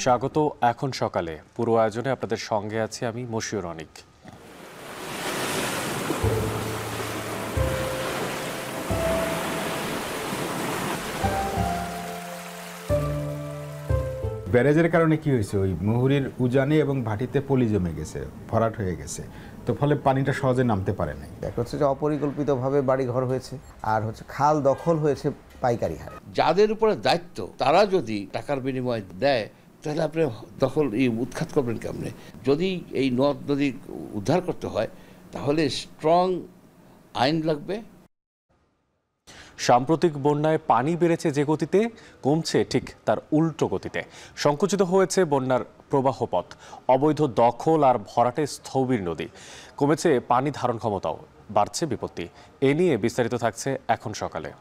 স্বাগত এখন সকালে। পুরো আয়োজনে আপনাদের সঙ্গে আছি আমি মশিউর অনিক। ব্যারেজের কারণে কি হয়েছে, ওই মুহুরীর উজানে এবং ভাটিতে পলি জমে গেছে, ভরাট হয়ে গেছে, তো ফলে পানিটা সহজে নামতে পারে নাই। একটা হচ্ছে যে অপরিকল্পিতভাবে বাড়িঘর হয়েছে, আর হচ্ছে খাল দখল হয়েছে পাইকারি হারে। যাদের উপরে দায়িত্ব তারা যদি টাকার বিনিময় দেয় তাহলে আপনি দখল উৎখাত করবেন কেমনে? যদি এই নদ নদী উদ্ধার করতে হয় তাহলে স্ট্রং আইন লাগবে। সাম্প্রতিক বন্যায় পানি বেড়েছে যে গতিতে, কমছে ঠিক তার উল্টো গতিতে। সংকুচিত হয়েছে বন্যার প্রবাহ পথ, অবৈধ দখল আর ভরাটে স্থবির নদী। কমেছে পানি ধারণ ক্ষমতাও, বাড়ছে বিপত্তি। এ নিয়ে বিস্তারিত থাকছে এখন সকালে।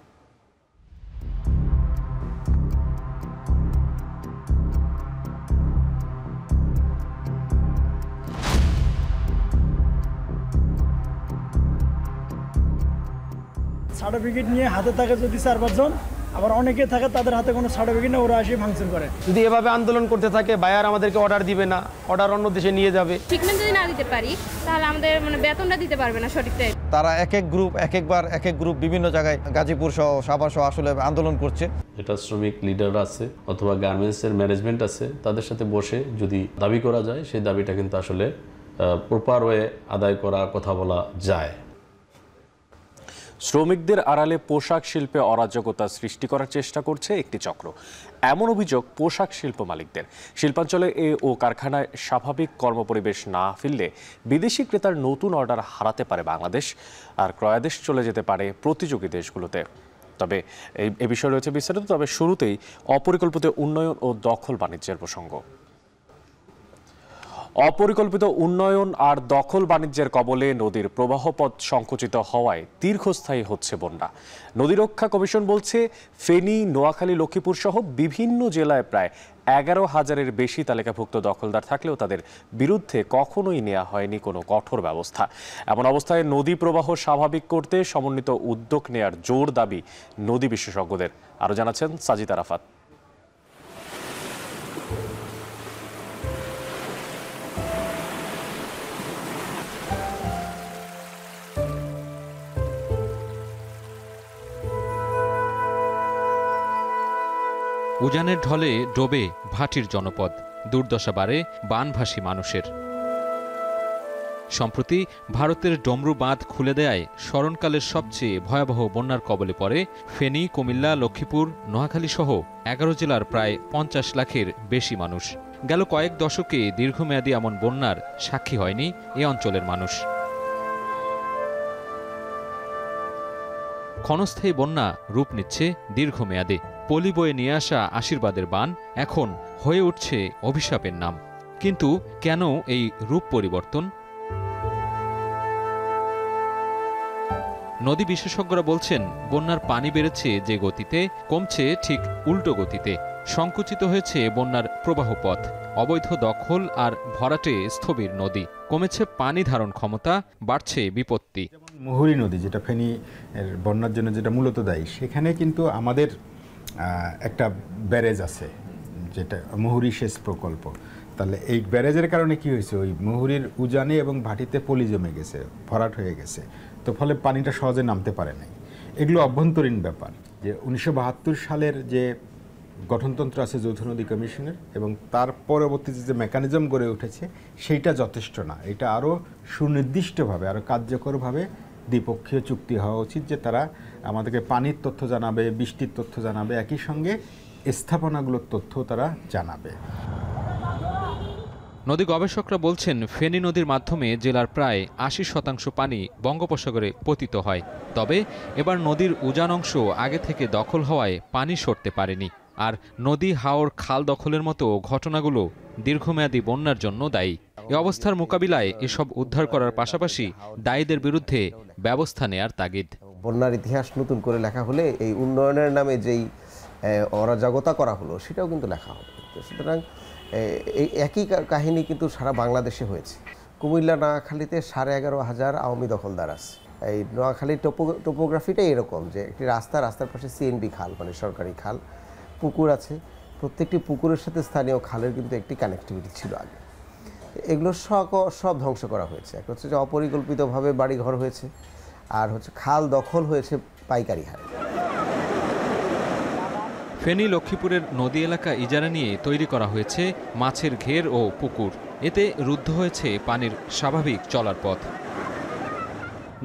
সার্টিফিকেট নিয়ে হাতে থাকে যদি 4-5 জন, আবার অনেকে থাকে তাদের হাতে কোনো সার্টিফিকেট নেই, ওরা এসে ভাঙচুর করে। যদি এভাবে আন্দোলন করতে থাকে বায়ার আমাদেরকে অর্ডার দিবে না, অর্ডার অন্য দেশে নিয়ে যাবে। ট্রিটমেন্ট যদি না দিতে পারি তাহলে আমাদের বেতনটা দিতে পারবে না সঠিক টাইম। তারা এক এক গ্রুপ এক এক গ্রুপ বিভিন্ন জায়গায় গাজীপুর সহ সাভার সহ আসলে আন্দোলন করছে। এটা শ্রমিক লিডার আছে অথবা গার্মেন্টসের ম্যানেজমেন্ট আছে, তাদের সাথে বসে যদি দাবি করা যায় সেই দাবিটা কিন্তু আসলে প্রপার ওয়ে আদায় করা, কথা বলা যায়। শ্রমিকদের আড়ালে পোশাক শিল্পে অরাজকতা সৃষ্টি করার চেষ্টা করছে একটি চক্র। এমন অভিযোগ পোশাক শিল্প মালিকদের। শিল্পাঞ্চলে ও কারখানায় স্বাভাবিক কর্মপরিবেশ না ফিরলে বিদেশি ক্রেতার নতুন অর্ডার হারাতে পারে বাংলাদেশ, আর ক্রয়াদেশ চলে যেতে পারে প্রতিযোগী দেশগুলোতে। তবে এই বিষয়ে রয়েছে বিস্তারিত। তবে শুরুতেই অপরিকল্পিত উন্নয়ন ও দখল বাণিজ্যের প্রসঙ্গ। অপরিকল্পিত উন্নয়ন আর দখল বাণিজ্যের কবলে নদীর প্রবাহপথ সংকুচিত হওয়ায় দীর্ঘস্থায়ী হচ্ছে বন্যা। নদী রক্ষা কমিশন বলছে, ফেনী, নোয়াখালী, লক্ষ্মীপুর সহ বিভিন্ন জেলায় প্রায় 11,000-এর বেশি তালিকাভুক্ত দখলদার থাকলেও তাদের বিরুদ্ধে কখনোই নেওয়া হয়নি কোনো কঠোর ব্যবস্থা। এমন অবস্থায় নদী প্রবাহ স্বাভাবিক করতে সমন্বিত উদ্যোগ নেয়ার জোর দাবি নদী বিশেষজ্ঞদের। আরও জানাচ্ছেন সাজিদ আরাফাত। উজানের ঢলে ডোবে ভাটির জনপদ, দুর্দশা বাড়ে বানভাসী মানুষের। সম্প্রতি ভারতের ডমরু বাঁধ খুলে দেয়ায় স্মরণকালের সবচেয়ে ভয়াবহ বন্যার কবলে পড়ে ফেনী, কুমিল্লা, লক্ষ্মীপুর, নোয়াখালী সহ 11 জেলার প্রায় 50 লাখের বেশি মানুষ। গেল কয়েক দশকে দীর্ঘমেয়াদী এমন বন্যার সাক্ষী হয়নি এ অঞ্চলের মানুষ। ক্ষণস্থায়ী বন্যা রূপ নিচ্ছে দীর্ঘমেয়াদে। পলি বয়ে নিয়ে আসা আশীর্বাদের বান এখন হয়ে উঠছে অভিশাপের নাম। কিন্তু কেন এই রূপ পরিবর্তন? নদী বিশেষজ্ঞরা বলছেন, বন্যার পানি বেড়েছে যে গতিতে, কমছে ঠিক উল্টো গতিতে। সংকুচিত হয়েছে বন্যার প্রবাহ পথ, অবৈধ দখল আর ভরাটে স্থবির নদী। কমেছে পানি ধারণ ক্ষমতা, বাড়ছে বিপত্তি। মুহুরী নদী, যেটা ফেনী এর বন্যার জন্য যেটা মূলত দায়ী, সেখানে কিন্তু আমাদের একটা ব্যারেজ আছে, যেটা মুহুরী সেচ প্রকল্প। তাহলে এই ব্যারেজের কারণে কি হয়েছে, ওই মুহুরীর উজানে এবং ভাটিতে পলি জমে গেছে, ভরাট হয়ে গেছে, তো ফলে পানিটা সহজে নামতে পারে নাই। এগুলো অভ্যন্তরীণ ব্যাপার। যে 1972 সালের যে গঠনতন্ত্র আছে যৌথ নদী কমিশনের, এবং তার পরবর্তীতে যে মেকানিজম গড়ে উঠেছে, সেইটা যথেষ্ট না। এটা আরও সুনির্দিষ্টভাবে, আরও কার্যকরভাবে দ্বিপক্ষীয় চুক্তি হওয়া উচিত, যে তারা আমাদেরকে পানির তথ্য জানাবে, বৃষ্টির তথ্য জানাবে, একই সঙ্গে স্থাপনাগুলোর তথ্য তারা জানাবে। নদী গবেষকরা বলছেন, ফেনী নদীর মাধ্যমে জেলার প্রায় 80% পানি বঙ্গোপসাগরে পতিত হয়। তবে এবার নদীর উজান অংশ আগে থেকে দখল হওয়ায় পানি সরতে পারেনি। আর নদী, হাওর, খাল দখলের মতো ঘটনাগুলো দীর্ঘমেয়াদী বন্যার জন্য দায়ী। এ অবস্থার মোকাবিলায় এসব উদ্ধার করার পাশাপাশি দায়ীদের বিরুদ্ধে ব্যবস্থা নেয়ার তাগিদ। বন্যার ইতিহাস নতুন করে লেখা হলে এই উন্নয়নের নামে যেই অরাজকতা করা হলো সেটাও কিন্তু লেখা হবে। সুতরাং এই একই কাহিনী কিন্তু সারা বাংলাদেশে হয়েছে। কুমিল্লা, নোয়াখালীতে 11,500 আওয়ামী দখলদার আছে। এই নোয়াখালীর টোপোগ্রাফিটাই এরকম, যে একটি রাস্তার পাশে সিএনবি খাল, সরকারি খাল, পুকুর আছে, প্রত্যেকটি পুকুরের সাথে স্থানীয় খালের কিন্তু একটি কানেক্টিভিটি ছিল আগে। এগুলো সব ধ্বংস করা হয়েছে। একটা হচ্ছে যে অপরিকল্পিতভাবে বাড়িঘর হয়েছে, আর হচ্ছে খাল দখল হয়েছে পাইকারি হারে। ফেনী লক্ষ্মীপুরের নদী এলাকা ইজারা নিয়ে তৈরি করা হয়েছে মাছের ঘের ও পুকুর। এতে রুদ্ধ হয়েছে পানির স্বাভাবিক চলার পথ।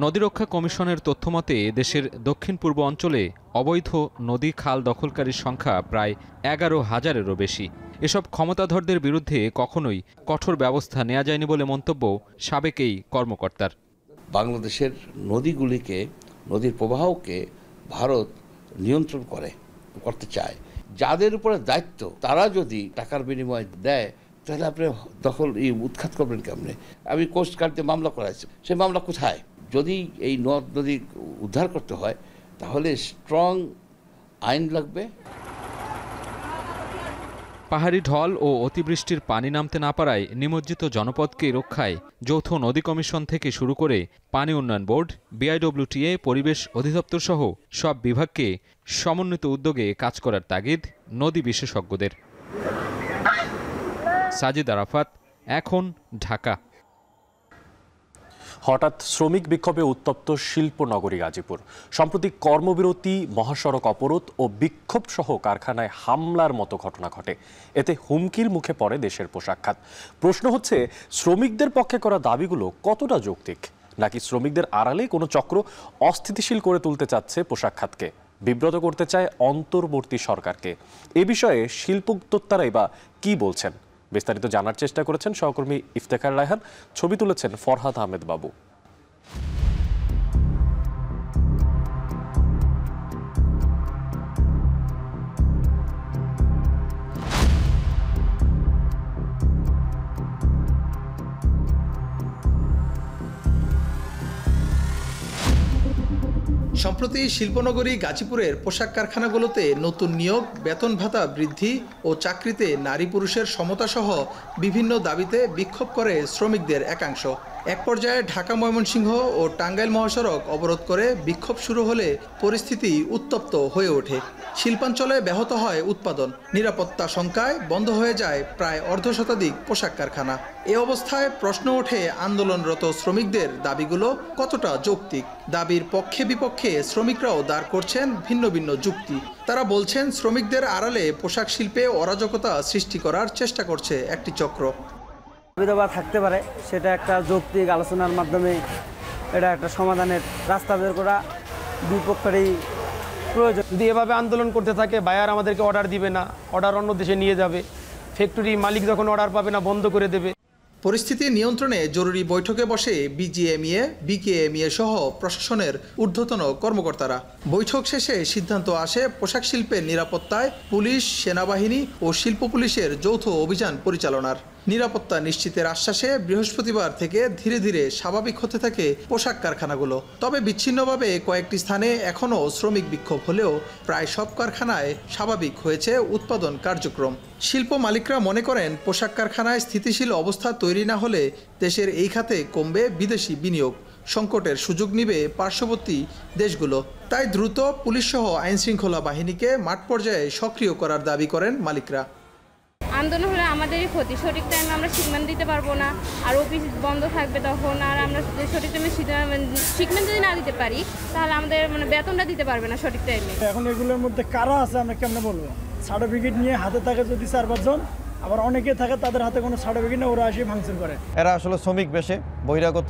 নদীরক্ষা কমিশনের তথ্যমতে দেশের দক্ষিণ পূর্ব অঞ্চলে অবৈধ নদী খাল দখলকারীর সংখ্যা প্রায় 11,000-এরও বেশি। এসব ক্ষমতাধরদের বিরুদ্ধে কখনোই কঠোর ব্যবস্থা নেওয়া যায়নি বলে মন্তব্য সাবেক এই কর্মকর্তার। বাংলাদেশের নদীগুলিকে, নদীর প্রবাহকে ভারত নিয়ন্ত্রণ করতে চায়। যাদের উপরে দায়িত্ব তারা যদি টাকার বিনিময় দেয়, তাহলে আপনি উৎখাত করবেন কেমনে? আমি কোস্ট গার্ডে মামলা করাইছি, সেই মামলা কোথায়? যদি এই নদী উদ্ধার করতে হয় তাহলে স্ট্রং আইন লাগবে। পাহাড়ি ঢল ও অতিবৃষ্টির পানি নামতে না পারায় নিমজ্জিত জনপদকে রক্ষায় যৌথ নদী কমিশন থেকে শুরু করে পানি উন্নয়ন বোর্ড, BIWTA, পরিবেশ অধিদপ্তর সহ সব বিভাগকে সমন্বিত উদ্যোগে কাজ করার তাগিদ নদী বিশেষজ্ঞদের। সাজিদ আরাফাত, এখন, ঢাকা। হঠাৎ শ্রমিক বিক্ষোভে উত্তপ্ত শিল্পনগরী গাজীপুর। সম্প্রতি কর্মবিরতি, মহাসড়ক অবরোধ ও বিক্ষোভ সহ কারখানায় হামলার মতো ঘটনা ঘটে। এতে হুমকির মুখে পড়ে দেশের পোশাক খাত। প্রশ্ন হচ্ছে, শ্রমিকদের পক্ষে করা দাবিগুলো কতটা যৌক্তিক, নাকি শ্রমিকদের আড়ালে কোনো চক্র অস্থিতিশীল করে তুলতে চাচ্ছে পোশাক খাতকে, বিব্রত করতে চায় অন্তর্বর্তী সরকারকে? এ বিষয়ে শিল্প উদ্যোক্তারাই বা কি বলছেন? বিস্তারিত জানার চেষ্টা করেছেন সহকর্মী ইফতেখার রায়হান। ছবি তুলেছেন ফরহাদ আহমেদ বাবু। সম্প্রতি শিল্পনগরী গাজীপুরের পোশাক কারখানাগুলোতে নতুন নিয়োগ, বেতন ভাতা বৃদ্ধি ও চাকরিতে নারী পুরুষের সমতা সহ বিভিন্ন দাবিতে বিক্ষোভ করে শ্রমিকদের একাংশ। এক পর্যায়ে ঢাকা, ময়মনসিংহ ও টাঙ্গাইল মহাসড়ক অবরোধ করে বিক্ষোভ শুরু হলে পরিস্থিতি উত্তপ্ত হয়ে ওঠে। শিল্পাঞ্চলে ব্যাহত হয় উৎপাদন, নিরাপত্তা শঙ্কায় বন্ধ হয়ে যায় প্রায় অর্ধশতাধিক পোশাক কারখানা। এ অবস্থায় প্রশ্ন ওঠে, আন্দোলনরত শ্রমিকদের দাবিগুলো কতটা যৌক্তিক? দাবির পক্ষে বিপক্ষে শ্রমিকরাও দাঁড় করছেন ভিন্ন ভিন্ন যুক্তি। তারা বলছেন, শ্রমিকদের আড়ালে পোশাক শিল্পে অরাজকতা সৃষ্টি করার চেষ্টা করছে একটি চক্র। বিধবা থাকতে পারে, সেটা একটা যৌক্তিক আলোচনার মাধ্যমে এটা একটা সমাধানের রাস্তা বের করা বিপক্ষেরই প্রয়োজন। যদি এভাবে আন্দোলন করতে থাকে, বায়ার আমাদেরকে অর্ডার দিবে না, অর্ডার অন্য দেশে নিয়ে যাবে। ফ্যাক্টরি মালিক যখন অর্ডার পাবে না, বন্ধ করে দেবে। পরিস্থিতি নিয়ন্ত্রণে জরুরি বৈঠকে বসে BGMEA, BKMEA সহ প্রশাসনের ঊর্ধ্বতন কর্মকর্তারা। বৈঠক শেষে সিদ্ধান্ত আসে পোশাক শিল্পের নিরাপত্তায় পুলিশ, সেনাবাহিনী ও শিল্প পুলিশের যৌথ অভিযান পরিচালনার। নিরাপত্তা নিশ্চিতের আশ্বাসে বৃহস্পতিবার থেকে ধীরে ধীরে স্বাভাবিক হতে থাকে পোশাক কারখানাগুলো। তবে বিচ্ছিন্নভাবে কয়েকটি স্থানে এখনও শ্রমিক বিক্ষোভ হলেও প্রায় সব কারখানায় স্বাভাবিক হয়েছে উৎপাদন কার্যক্রম। শিল্প মালিকরা মনে করেন, পোশাক কারখানায় স্থিতিশীল অবস্থা তৈরি না হলে দেশের এই খাতে কমবে বিদেশি বিনিয়োগ, সংকটের সুযোগ নিবে পার্শ্ববর্তী দেশগুলো। তাই দ্রুত পুলিশসহ আইনশৃঙ্খলা বাহিনীকে মাঠ পর্যায়ে সক্রিয় করার দাবি করেন মালিকরা। আন্দোলন হলে আমাদেরই ক্ষতি, সঠিক টাইমে আমরা শিপমেন্ট দিতে পারবো না, আর অফিস বন্ধ থাকবে তখন, আর আমরা সঠিক টাইমে শিপমেন্ট যদি না দিতে পারি তাহলে আমাদের বেতনটা দিতে পারবে না সঠিক টাইমে। এখন এগুলোর মধ্যে কারা আছে আমরা কেমনে বলবো? সার্টিফিকেট নিয়ে হাতে থাকে যদি 4-5 জন, আবার অনেকে থাকে তাদের হাতে কোনো সার্টিফিকেট নেই, ওরা আসে ভাঙচুর করে। এরা আসলে শ্রমিক বেশে বহিরাগত।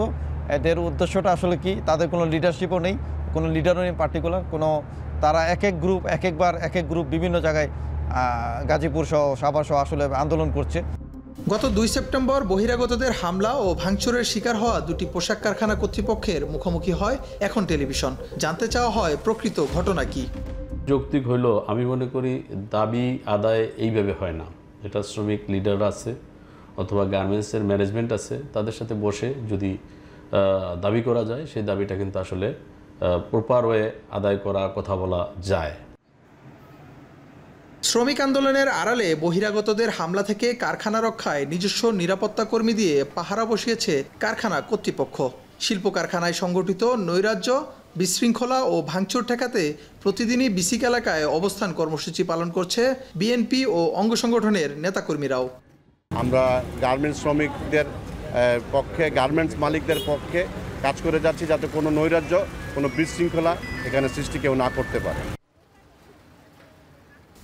এদের উদ্দেশ্যটা আসলে কি? তাদের কোনো লিডারশিপও নেই, কোনো লিডারও নেই পার্টিকুলার কোনো। তারা এক এক গ্রুপ বিভিন্ন জায়গায় গাজীপুর সহ সাভার সহ আসলে আন্দোলন করছে। গত 2 সেপ্টেম্বর বহিরাগতদের হামলা ও ভাঙচুরের শিকার হওয়া দুটি পোশাক কারখানা কর্তৃপক্ষের মুখোমুখি হয় এখন টেলিভিশন। জানতে চাওয়া হয় প্রকৃত ঘটনা কি। যৌক্তিক হইল, আমি মনে করি দাবি আদায় এইভাবে হয় না। এটা শ্রমিক লিডার আছে অথবা গার্মেন্টসের ম্যানেজমেন্ট আছে, তাদের সাথে বসে যদি দাবি করা যায়, সেই দাবিটা কিন্তু আসলে প্রপার ওয়ে আদায় করা, কথা বলা যায়। শ্রমিক আন্দোলনের আড়ালে বহিরাগতদের হামলা থেকে কারখানা রক্ষায় নিজস্ব নিরাপত্তা কর্মী দিয়ে পাহারা বসিয়েছে কারখানা কর্তৃপক্ষ। শিল্প কারখানায় সংগঠিত নৈরাজ্য বিশৃঙ্খলা ও ভাঙচুর ঠেকাতে প্রতিদিনই বিসিক এলাকায় অবস্থান কর্মসূচি পালন করছে বিএনপি ও অঙ্গ সংগঠনের নেতাকর্মীরাও। আমরা গার্মেন্টস শ্রমিকদের পক্ষে, গার্মেন্টস মালিকদের পক্ষে কাজ করে যাচ্ছি, যাতে কোনো নৈরাজ্য, কোনো বিশৃঙ্খলা এখানে সৃষ্টি কেউ না করতে পারে।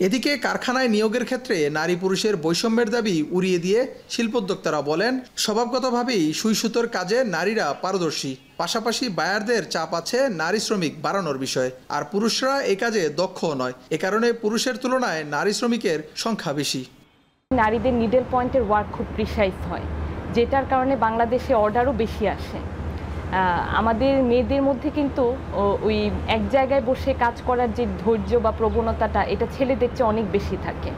এদিকে কারখানায় নিয়োগের ক্ষেত্রে নারী পুরুষের বৈষম্যের দাবি উড়িয়ে দিয়ে শিল্পোদ্যোক্তারা বলেন, স্বভাবগতভাবেই সুই সুতোর কাজে নারীরা পারদর্শী, পাশাপাশি বায়ারদের চাপ আছে নারী শ্রমিক বাড়ানোর বিষয়ে, আর পুরুষরা এই কাজে দক্ষও নয়। এ কারণে পুরুষের তুলনায় নারী শ্রমিকের সংখ্যা বেশি। নারীদের নিডল পয়েন্টের ওয়ার্ক খুব প্রিসাইজ হয়, যেটার কারণে বাংলাদেশে অর্ডারও বেশি আসে। আমাদের মেয়েদের মধ্যে কিন্তু ওই এক জায়গায় বসে কাজ করার যে ধৈর্য বা প্রবণতাটা, এটা ছেলেদের চেয়ে অনেক বেশি থাকে।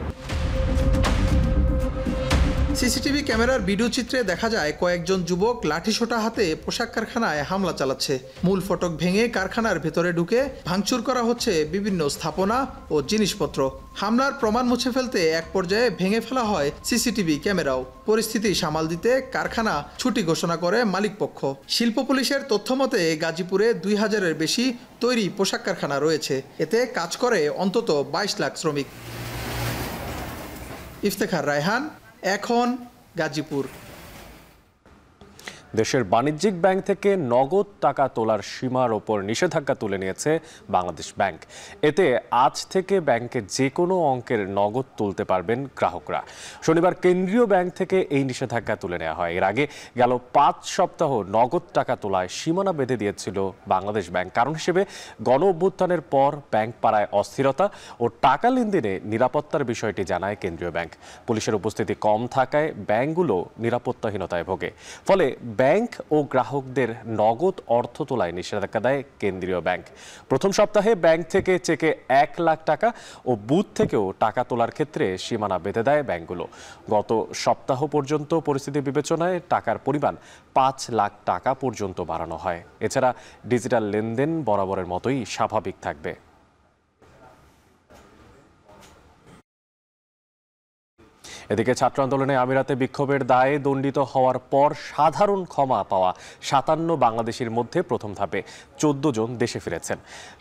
সিসিটিভি ক্যামেরার ভিডিও চিত্রে দেখা যায় কয়েকজন যুবক লাঠিসোঁটা হাতে পোশাক কারখানায় হামলা চালাচ্ছে। মূল ফটক ভেঙে কারখানার ভেতরে ঢুকে ভাঙচুর করা হচ্ছে বিভিন্ন স্থাপনা ও জিনিসপত্র। হামলার প্রমাণ মুছে ফেলতে এক পর্যায়ে ভেঙে ফেলা হয় সিসিটিভি ক্যামেরাও। পরিস্থিতি সামাল দিতে কারখানা ছুটি ঘোষণা করে মালিকপক্ষ। শিল্প পুলিশের তথ্য মতে গাজীপুরে 2000-এর বেশি তৈরি পোশাক কারখানা রয়েছে। এতে কাজ করে অন্তত 22 লাখ শ্রমিক। ইফতেখার রায়হান, এখন গাজীপুর। দেশের বাণিজ্যিক ব্যাংক থেকে নগদ টাকা তোলার সীমার ওপর নিষেধাজ্ঞা তুলে নিয়েছে বাংলাদেশ ব্যাংক। এতে আজ থেকে ব্যাংকে যে কোনো অঙ্কের নগদ তুলতে পারবেন গ্রাহকরা। শনিবার কেন্দ্রীয় ব্যাংক থেকে এই নিষেধাজ্ঞা তুলে নেওয়া হয়। এর আগে গেল 5 সপ্তাহ নগদ টাকা তোলায় সীমানা বেঁধে দিয়েছিল বাংলাদেশ ব্যাংক। কারণ হিসেবে গণ অভ্যুত্থানের পর ব্যাংক পাড়ায় অস্থিরতা ও টাকা লেনদেনে নিরাপত্তার বিষয়টি জানায় কেন্দ্রীয় ব্যাংক। পুলিশের উপস্থিতি কম থাকায় ব্যাংকগুলো নিরাপত্তাহীনতায় ভোগে। ফলে ব্যাংক ও গ্রাহকদের নগদ অর্থ তোলায় নিষেধাজ্ঞা দেয় কেন্দ্রীয় ব্যাংক। প্রথম সপ্তাহে ব্যাংক থেকে চেকে 1 লাখ টাকা ও বুথ থেকেও টাকা তোলার ক্ষেত্রে সীমানা বেঁধে দেয় ব্যাংকগুলো। গত সপ্তাহ পর্যন্ত পরিস্থিতি বিবেচনায় টাকার পরিমাণ 5 লাখ টাকা পর্যন্ত বাড়ানো হয়। এছাড়া ডিজিটাল লেনদেন বরাবরের মতোই স্বাভাবিক থাকবে। এদিকে ছাত্র আন্দোলনে আমিরাতে বিক্ষোভের দায়ে দণ্ডিত হওয়ার পর সাধারণ ক্ষমা পাওয়া 57 বাংলাদেশির মধ্যে প্রথম ধাপে 14 জন দেশে ফিরেছেন।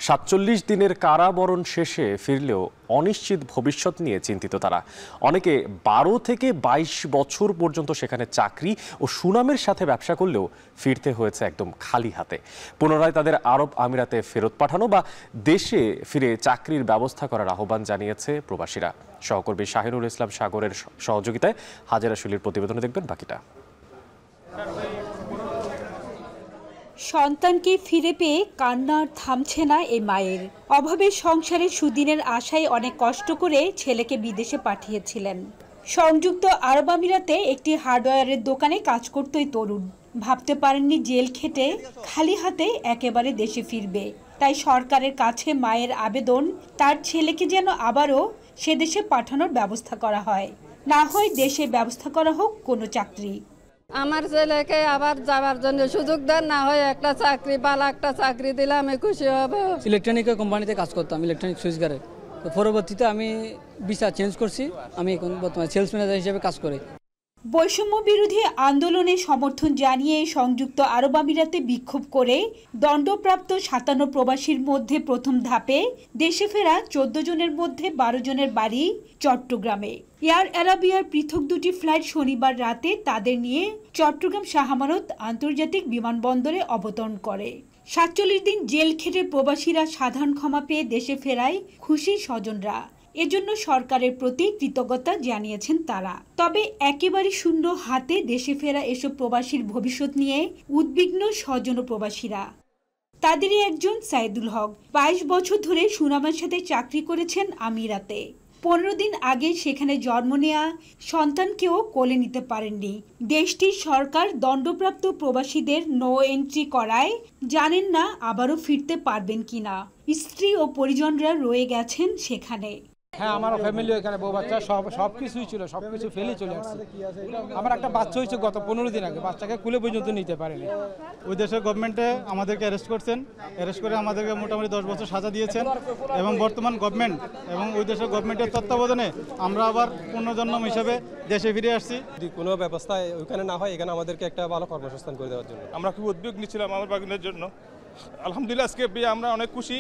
47 দিনের কারাবরণ শেষে ফিরলেও অনিশ্চিত ভবিষ্যৎ নিয়ে চিন্তিত তারা। অনেকে 12 থেকে 22 বছর পর্যন্ত সেখানে চাকরি ও সুনামের সাথে ব্যবসা করলেও ফিরতে হয়েছে একদম খালি হাতে। পুনরায় তাদের আরব আমিরাতে ফেরত পাঠানো বা দেশে ফিরে চাকরির ব্যবস্থা করার আহ্বান জানিয়েছে প্রবাসীরা। সহকর্মী শাহিনুল ইসলাম সাগরের সহযোগিতায় হাজেরা শুলির প্রতিবেদনে দেখবেন বাকিটা। সন্তানকে ফিরে পেয়ে কান্নার থামছে না এই মায়ের। অভাবের সংসারে সুদিনের আশায় অনেক কষ্ট করে ছেলেকে বিদেশে পাঠিয়েছিলেন। সংযুক্ত আরব আমিরাতে একটি হার্ডওয়্যারের দোকানে কাজ করত এই তরুণ। ভাবতে পারেননি জেল খেটে খালি হাতে একেবারে দেশে ফিরবে। তাই সরকারের কাছে মায়ের আবেদন, তার ছেলেকে যেন আবারও সে দেশে পাঠানোর ব্যবস্থা করা হয়, না হয় দেশে ব্যবস্থা করা হোক কোনো চাকরি। আমার ছেলেকে আবার যাওয়ার জন্য সুযোগ দেন, না হয় একটা চাকরি, ভালো একটা চাকরি দিলে আমি খুশি হব। ইলেকট্রনিক কোম্পানিতে কাজ করতাম, ইলেকট্রনিক সুইচগারে। তো পরবর্তীতে আমি ভিসা চেঞ্জ করছি, আমি এখন বর্তমানে সেলস ম্যানেজার হিসেবে কাজ করি। বৈষম্য বিরোধী আন্দোলনে সমর্থন জানিয়ে সংযুক্ত আরব আমিরাতে বিক্ষোভ করে দণ্ডপ্রাপ্ত 57 প্রবাসীর মধ্যে প্রথম ধাপে দেশে ফেরা 14 জনের মধ্যে 12 জনের বাড়ি চট্টগ্রামে। এয়ার আরাবিয়ার পৃথক 2টি ফ্লাইট শনিবার রাতে তাদের নিয়ে চট্টগ্রাম শাহ আমানত আন্তর্জাতিক বিমানবন্দরে অবতরণ করে। 47 দিন জেল খেটে প্রবাসীরা সাধারণ ক্ষমা পেয়ে দেশে ফেরায় খুশি স্বজনরা। এজন্য সরকারের প্রতি কৃতজ্ঞতা জানিয়েছেন তারা। তবে একেবারে শূন্য হাতে দেশে ফেরা এসব প্রবাসীর ভবিষ্যৎ নিয়ে উদ্বিগ্ন স্বজন প্রবাসীরা। তাদেরই একজন সাইদুল হক 22 বছর ধরে সুনামের সাথে চাকরি করেছেন আমিরাতে। 15 দিন আগে সেখানে জন্ম নেয়া সন্তানকেও কোলে নিতে পারেননি। দেশটির সরকার দণ্ডপ্রাপ্ত প্রবাসীদের নো এন্ট্রি করায় জানেন না আবারও ফিরতে পারবেন কিনা। স্ত্রী ও পরিজনরা রয়ে গেছেন সেখানে। হ্যাঁ, আমার ফ্যামিলি এখানে, বউ বাচ্চা সব কিছুই ছিল, সব কিছু ফেলে চলে আসছে। আমার একটা বাচ্চা হয়েছে গত 15 দিন আগে, বাচ্চাকে কুলে পর্যন্ত নিতে পারেনি। ওই দেশের গভর্নমেন্টে আমাদেরকে অ্যারেস্ট করছেন, অ্যারেস্ট করে আমাদেরকে মোটামুটি 10 বছর সাজা দিয়েছেন। এবং বর্তমান গভর্নমেন্ট এবং ওই দেশের গভর্নমেন্টের তত্ত্বাবধানে আমরা আবার পুনর্জন্ম হিসেবে দেশে ফিরে আসছি। যদি কোনো ব্যবস্থা ওইখানে না হয়, এখানে আমাদেরকে একটা ভালো কর্মসংস্থান করে দেওয়ার জন্য আমরা খুব উদ্বিগ্ন ছিলাম আমার বাগিনের জন্য। আলহামদুলিল্লাহ আজকে পেয়ে আমরা অনেক খুশি।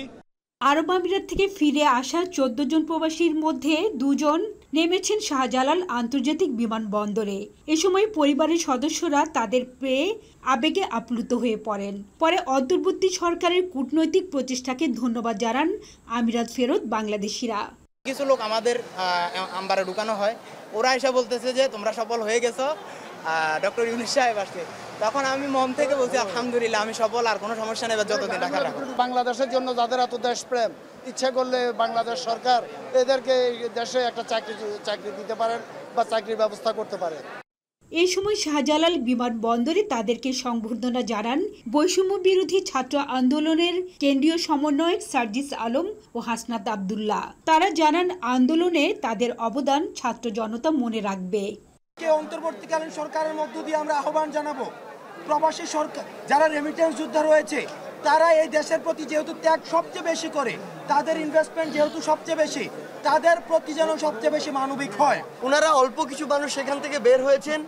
আরব আমিরাত থেকে ফিরে আসা 14 জন প্রবাসীর মধ্যে 2 জন নেমেছেন শাহজালাল আন্তর্জাতিক বিমানবন্দরে। এ সময় পরিবারের সদস্যরা তাদের পেয়ে আবেগে আপ্লুত হয়ে পড়েন। পরে অন্তর্বর্তী সরকারের কূটনৈতিক প্রচেষ্টাকে ধন্যবাদ জানান আমিরাত ফেরত বাংলাদেশিরা। কিছু লোক আমাদের আম্বারে ঢুকানো হয়, ওরা এসে বলতেছে যে তোমরা সফল হয়ে গেছো, ডক্টর ইউনূস সাহেব আসছে। তখন আমি মন থেকে বলছি আলহামদুলিল্লাহ আমি সফল, আর কোনো সমস্যা নেই, যতদিন টাকা রাখো। বাংলাদেশের জন্য যাদের এত দেশপ্রেম, ইচ্ছা করলে বাংলাদেশ সরকার এদেরকে দেশে একটা চাকরি দিতে পারেন বা চাকরির ব্যবস্থা করতে পারে। এই সময় শাহজালাল বিমানবন্দরে তাদেরকে সংবর্ধনা জানান বৈষম্য বিরোধী ছাত্র আন্দোলনের কেন্দ্রীয় সমন্বয়ক সার্জিস আলম ও হাসনাত আব্দুল্লাহ। তারা জানান আন্দোলনে তাদের অবদান ছাত্র জনতা মনে রাখবে। অন্তর্বর্তীকালীন সরকারের মধ্য দিয়ে আমরা আহ্বান জানাবো, প্রবাসী সরকার যারা রেমিটেন্স যোদ্ধা রয়েছে তারা এই দেশের প্রতি যেহেতু ত্যাগ সবচেয়ে বেশি করে, তাদের ইনভেস্টমেন্ট যেহেতু সবচেয়ে বেশি, তাদের প্রতি যেন সবচেয়ে বেশি মানবিক হয়। ওনারা অল্প কিছু মানুষ সেখান থেকে বের হয়েছেন,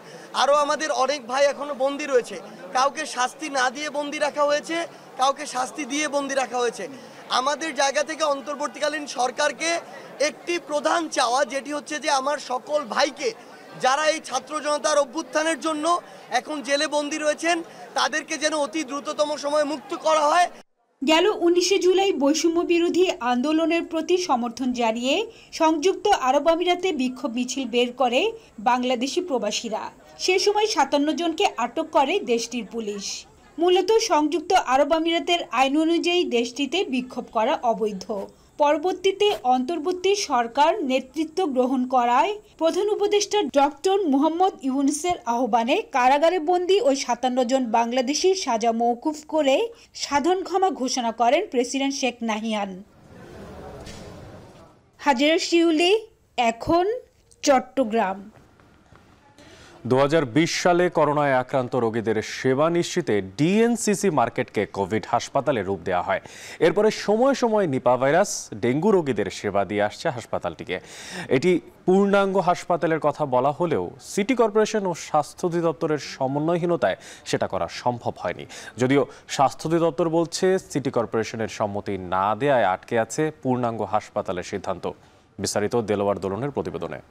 আরও আমাদের অনেক ভাই এখনো বন্দী রয়েছে। কাউকে শাস্তি না দিয়ে বন্দী রাখা হয়েছে, কাউকে শাস্তি দিয়ে বন্দী রাখা হয়েছে। আমাদের জায়গা থেকে অন্তর্বর্তীকালীন সরকারকে একটি প্রধান চাওয়া, যেটি হচ্ছে যে আমার সকল ভাইকে যারা এই ছাত্র জনতার অভ্যুত্থানের জন্য এখন জেলে বন্দী রয়েছেন তাদেরকে যেন অতি দ্রুততম সময়ে মুক্ত করা হয়। গেল 19 জুলাই বৈষম্য বিরোধী আন্দোলনের প্রতি সমর্থন জানিয়ে সংযুক্ত আরব আমিরাতে বিক্ষোভ মিছিল বের করে বাংলাদেশি প্রবাসীরা। সে সময় 57 জনকে আটক করে দেশটির পুলিশ। মূলত সংযুক্ত আরব আমিরাতের আইন অনুযায়ী দেশটিতে বিক্ষোভ করা অবৈধ। পরবর্তীতে অন্তর্বর্তী সরকার নেতৃত্ব গ্রহণ করায় প্রধান উপদেষ্টা ডক্টর মোহাম্মদ ইউনূসের আহ্বানে কারাগারে বন্দী ওই 57 জন বাংলাদেশির সাজা মওকুফ করে সাধারণ ক্ষমা ঘোষণা করেন প্রেসিডেন্ট শেখ নাহিয়ান। হাজেরা শিউলি, এখন চট্টগ্রাম। 2020 সালে করোনায় আক্রান্ত রোগীদের সেবা নিশ্চিতে ডিএনসিসি মার্কেটকে কোভিড হাসপাতালে রূপ দেওয়া হয়। এরপরে সময় সময় নিপা ভাইরাস, ডেঙ্গু রোগীদের সেবা দিয়ে আসছে হাসপাতালটিকে। এটি পূর্ণাঙ্গ হাসপাতালের কথা বলা হলেও সিটি কর্পোরেশন ও স্বাস্থ্য অধিদপ্তরের সমন্বয়হীনতায় সেটা করা সম্ভব হয়নি। যদিও স্বাস্থ্য অধিদপ্তর বলছে সিটি কর্পোরেশনের সম্মতি না দেয়ায় আটকে আছে পূর্ণাঙ্গ হাসপাতালের সিদ্ধান্ত। বিস্তারিত দেলোয়ার দোলনের প্রতিবেদনে।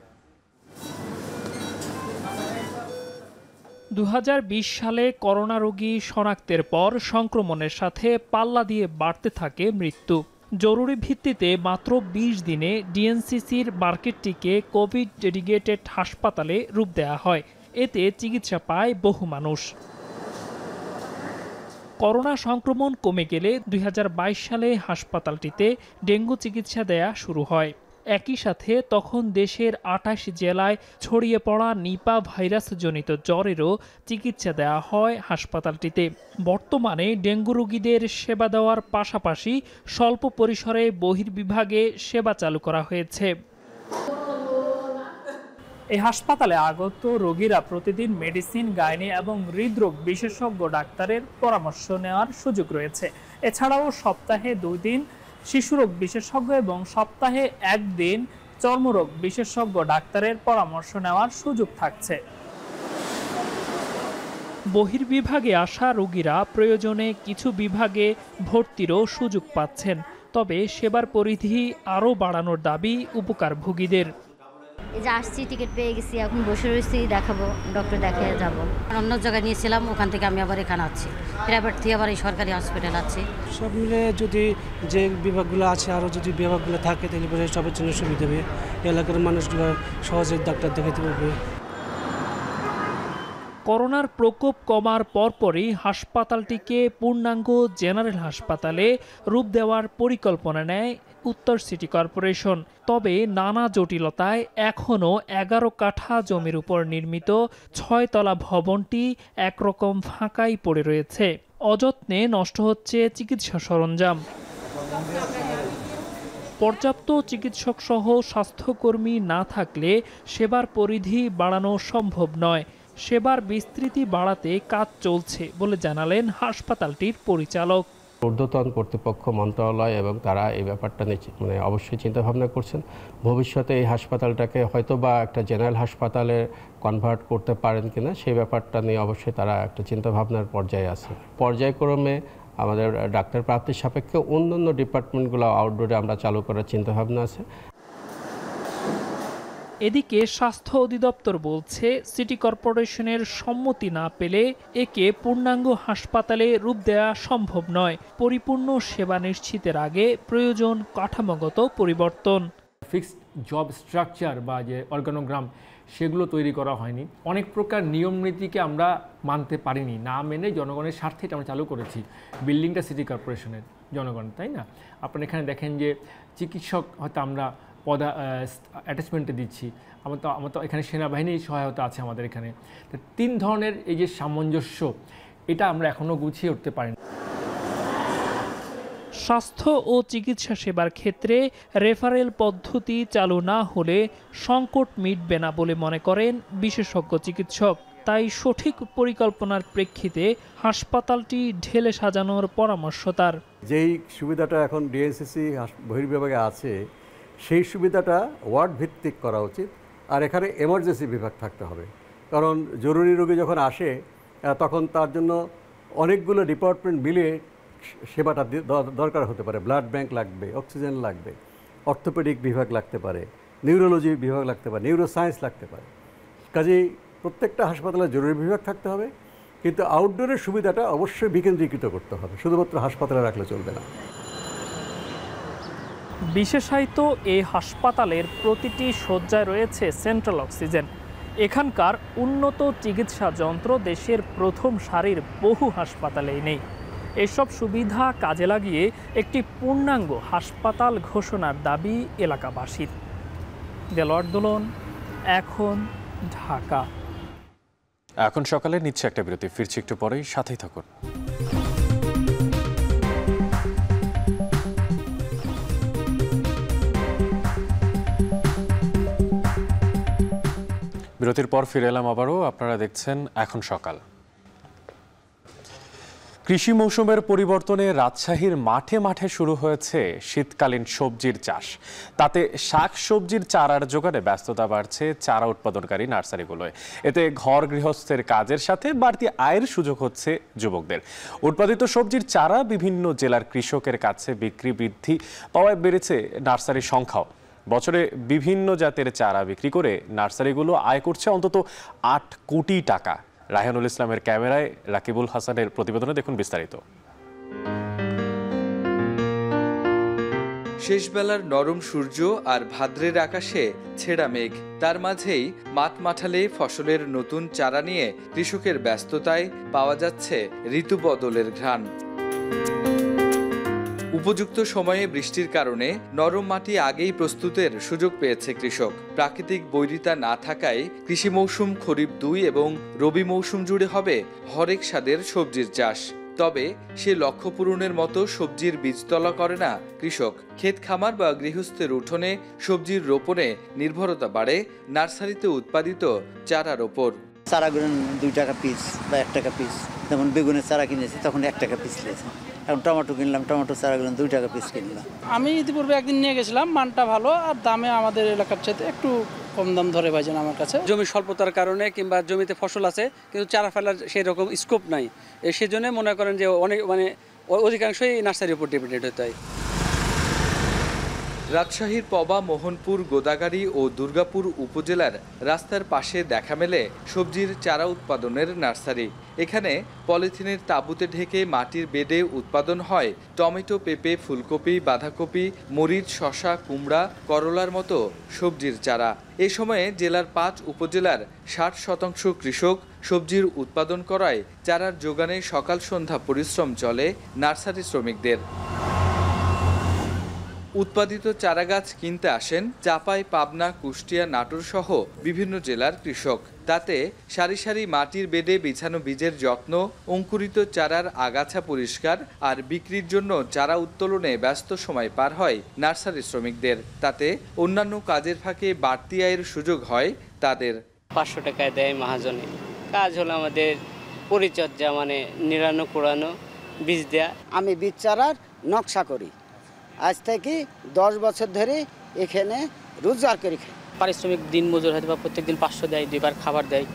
2020 সালে করোনা রোগী শনাক্তের পর সংক্রমণের সাথে পাল্লা দিয়ে বাড়তে থাকে মৃত্যু। জরুরি ভিত্তিতে মাত্র 20 দিনে ডিএনসিসির মার্কেটটিকে কোভিড ডেডিকেটেড হাসপাতালে রূপ দেওয়া হয়। এতে চিকিৎসা পায় বহু মানুষ। করোনা সংক্রমণ কমে গেলে 2022 সালে হাসপাতালটিতে ডেঙ্গু চিকিৎসা দেয়া শুরু হয়। একই সাথে তখন দেশের 28 জেলায় ছড়িয়ে পড়া নিপা ভাইরাসজনিত জ্বরেরও চিকিৎসা দেওয়া হয় হাসপাতালটিতে। বর্তমানে ডেঙ্গু রোগীদের সেবা দেওয়ার পাশাপাশি স্বল্প পরিসরে বহির্বিভাগে সেবা চালু করা হয়েছে। এই হাসপাতালে আগত রোগীরা প্রতিদিন মেডিসিন, গাইনি এবং হৃদরোগ বিশেষজ্ঞ ডাক্তারের পরামর্শ নেওয়ার সুযোগ রয়েছে। এছাড়াও সপ্তাহে 2 দিন শিশুরোগ বিশেষজ্ঞ এবং সপ্তাহে 1 দিন চর্মরোগ বিশেষজ্ঞ ডাক্তারের পরামর্শ নেওয়ার সুযোগ থাকছে। বহির্বিভাগে আসা রোগীরা প্রয়োজনে কিছু বিভাগে ভর্তিরও সুযোগ পাচ্ছেন। তবে সেবার পরিধি আরও বাড়ানোর দাবি উপকারভোগীদের। এই যে আসছি, টিকিট পেয়ে গেছি, এখন বসে রয়েছি, দেখাবো, ডক্টর দেখিয়ে যাব। অন্য জায়গায় নিয়েছিলাম, ওখান থেকে আমি আবার এখানে আছি, প্রাইভেট থেকে আবার এই সরকারি হসপিটাল আছে। সব মিলে যদি যে বিভাগগুলো আছে আরও যদি বিভাগগুলো থাকে তাহলে সবার জন্য সুবিধা হবে, এলাকার মানুষগুলো সহজে ডাক্তার দেখাতে পারবে। করোনার প্রকোপ কমার পরপরই হাসপাতালটিকে পূর্ণাঙ্গ জেনারেল হাসপাতালে রূপ দেওয়ার পরিকল্পনা নেয় উত্তর সিটি কর্পোরেশন। তবে নানা জটিলতায় এখনও 11 কাঠা জমির উপর নির্মিত 6 তলা ভবনটি একরকম ফাঁকাই পড়ে রয়েছে। অযত্নে নষ্ট হচ্ছে চিকিৎসা সরঞ্জাম। পর্যাপ্ত চিকিৎসক সহ স্বাস্থ্যকর্মী না থাকলে সেবার পরিধি বাড়ানো সম্ভব নয়। সেবার বিস্তৃতি বাড়াতে কাজ চলছে বলে জানালেন হাসপাতালটির পরিচালক। ঊর্ধ্বতন কর্তৃপক্ষ, মন্ত্রণালয় এবং তারা এই ব্যাপারটা নিয়ে অবশ্যই চিন্তাভাবনা করছেন। ভবিষ্যতে এই হাসপাতালটাকে হয়তো বা একটা জেনারেল হাসপাতালে কনভার্ট করতে পারেন কিনা সেই ব্যাপারটা নিয়ে অবশ্যই তারা একটা চিন্তাভাবনার পর্যায়ে আছে। পর্যায়ক্রমে আমাদের ডাক্তার প্রাপ্তির সাপেক্ষে অন্যান্য ডিপার্টমেন্টগুলো আউটডোরে আমরা চালু করার চিন্তাভাবনা আছে। এদিকে স্বাস্থ্য অধিদপ্তর বলছে সিটি কর্পোরেশনের সম্মতি না পেলে একে পূর্ণাঙ্গ হাসপাতালে রূপ দেওয়া সম্ভব নয়। পরিপূর্ণ সেবা নিশ্চিতের আগে প্রয়োজন কাঠামোগত পরিবর্তন। ফিক্সড জব স্ট্রাকচার বা যে অর্গানোগ্রাম সেগুলো তৈরি করা হয়নি। অনেক প্রকার নিয়ম নীতিকে আমরা মানতে পারিনি, না মেনে জনগণের স্বার্থে এটা আমরা চালু করেছি। বিল্ডিংটা সিটি কর্পোরেশনের জনগণ, তাই না? আপনারা এখানে দেখেন যে চিকিৎসক হয়তো আমরা অ্যাটাচমেন্টে দিচ্ছি, আমার তো এখানে সেনাবাহিনীর সহায়তা আছে আমাদের এখানে। তো 3 ধরনের এই যে সামঞ্জস্য, এটা আমরা এখনও গুছিয়ে উঠতে পারিনি। স্বাস্থ্য ও চিকিৎসা সেবার ক্ষেত্রে রেফারেল পদ্ধতি চালু না হলে সংকট মিটবে না বলে মনে করেন বিশেষজ্ঞ চিকিৎসক। তাই সঠিক পরিকল্পনার প্রেক্ষিতে হাসপাতালটি ঢেলে সাজানোর পরামর্শ তার। যেই সুবিধাটা এখন ডিএনসিসি বহির্বিভাগে আছে, সেই সুবিধাটা ওয়ার্ড ভিত্তিক করা উচিত। আর এখানে এমার্জেন্সি বিভাগ থাকতে হবে, কারণ জরুরি রোগী যখন আসে তখন তার জন্য অনেকগুলো ডিপার্টমেন্ট মিলে সেবাটা দরকার হতে পারে। ব্লাড ব্যাংক লাগবে, অক্সিজেন লাগবে, অর্থোপেডিক বিভাগ লাগতে পারে, নিউরোলজি বিভাগ লাগতে পারে, নিউরোসায়েন্স লাগতে পারে। কাজেই প্রত্যেকটা হাসপাতালে জরুরি বিভাগ থাকতে হবে, কিন্তু আউটডোরের সুবিধাটা অবশ্যই বিকেন্দ্রীকৃত করতে হবে, শুধুমাত্র হাসপাতালে রাখলে চলবে না। বিশেষায়িত এই হাসপাতালের প্রতিটি শয্যায় রয়েছে সেন্ট্রাল অক্সিজেন। এখানকার উন্নত চিকিৎসা যন্ত্র দেশের প্রথম সারির বহু হাসপাতালেই নেই। এসব সুবিধা কাজে লাগিয়ে একটি পূর্ণাঙ্গ হাসপাতাল ঘোষণার দাবি এলাকাবাসীর। দেলোয়ার দোলন, এখন, ঢাকা। এখন সকালে নিচ্ছে একটা বিরতি, ফিরছি একটু পরেই, সাথেই থাকুন। বিরতির পর ফিরে এলাম আবারও। আপনারা দেখছেন এখন সকাল। কৃষি মৌসুমের পরিবর্তনে রাজশাহীর মাঠে মাঠে শুরু হয়েছে শীতকালীন সবজির চাষ। তাতে শাক সবজির চারার জোগাড়ে ব্যস্ততা বাড়ছে চারা উৎপাদনকারী নার্সারিগুলোয়। এতে ঘর গৃহস্থের কাজের সাথে বাড়তি আয়ের সুযোগ হচ্ছে যুবকদের। উৎপাদিত সবজির চারা বিভিন্ন জেলার কৃষকের কাছে বিক্রি বৃদ্ধি পাওয়ায় বেড়েছে নার্সারির সংখ্যাও। বছরে বিভিন্ন জাতের চারা বিক্রি করে নার্সারিগুলো আয় করছে অন্তত 8 কোটি টাকা। রায়হানুল ইসলামের ক্যামেরায় রাকিবুল হাসানের প্রতিবেদনে দেখুন বিস্তারিত। শেষবেলার নরম সূর্য আর ভাদ্রের আকাশে ছেঁড়া মেঘ, তার মাঝেই মাঠ মাঠালে ফসলের নতুন চারা নিয়ে কৃষকের ব্যস্ততায় পাওয়া যাচ্ছে ঋতু বদলের ঘ্রাণ। উপযুক্ত সময়ে বৃষ্টির কারণে নরম মাটি আগেই প্রস্তুতের সুযোগ পেয়েছে কৃষক। প্রাকৃতিক বৈরিতা না থাকায় কৃষি মৌসুম খরিফ 2 এবং রবি মৌসুম জুড়ে হবে হরেক স্বাদের সবজির চাষ। তবে সে লক্ষ্য পূরণের মতো সবজির বীজতলা করে না কৃষক। ক্ষেত খামার বা গৃহস্থের উঠোনে সবজির রোপণে নির্ভরতা বাড়ে নার্সারিতে উৎপাদিত চারার ওপর। চারাগুলো 2 টাকা পিস বা 1 টাকা পিস, যেমন বেগুনের চারা কিনেছি তখন 1 টাকা পিস নিয়েছে। এখন টমেটো কিনলাম, টমেটো চারাগুলো 2 টাকা পিস কিনলাম। আমি ইতিপূর্বে একদিন নিয়ে গেছিলাম, মানটা ভালো আর দামে আমাদের এলাকার চাইতে একটু কম দাম ধরে ভাইজান আমার কাছে। জমি স্বল্পতার কারণে কিংবা জমিতে ফসল আছে কিন্তু চারা ফেলার সেই রকম স্কোপ নাই, সেজন্য মনে করেন যে অনেক অধিকাংশই নার্সারির উপর ডিপেন্ডেন্ট হতে হয়। রাজশাহীর পবা, মোহনপুর, গোদাগাড়ী ও দুর্গাপুর উপজেলার রাস্তার পাশে দেখা মেলে সবজির চারা উৎপাদনের নার্সারি। এখানে পলিথিনের তাঁবুতে ঢেকে মাটির বেডে উৎপাদন হয় টমেটো, পেঁপে, ফুলকপি, বাঁধাকপি, মরিচ, শসা, কুমড়া, করলার মতো সবজির চারা। এ সময়ে জেলার 5 উপজেলার 60% কৃষক সবজির উৎপাদন করায় চারার যোগানে সকাল সন্ধ্যা পরিশ্রম চলে নার্সারি শ্রমিকদের। উৎপাদিত চারাগাছ কিনতে আসেন চাপাই, পাবনা, কুষ্টিয়া, নাটোর সহ বিভিন্ন জেলার কৃষক। তাতে সারি সারি মাটির বেডে বিছানো বীজের যত্ন, অঙ্কুরিত চারার আগাছা পরিষ্কার আর বিক্রির জন্য চারা উত্তোলনে ব্যস্ত সময় পার হয় নার্সারি শ্রমিকদের। তাতে অন্যান্য কাজের ফাঁকে বাড়তি আয়ের সুযোগ হয় তাদের। 500 টাকায় দেয় মহাজনে। কাজ হলো আমাদের পরিচর্যা, মানে নিড়ানো, কোড়ানো, বীজ দেয়া। আমি বীজ চারার নকশা করি, আজ থেকে 10 বছর ধরে এখানে রোজগার করে খাই। পারিশ্রমিক দিন মজুর হয়তো বা প্রত্যেকদিন 500 দেয়, 2 বার খাবার দেয়।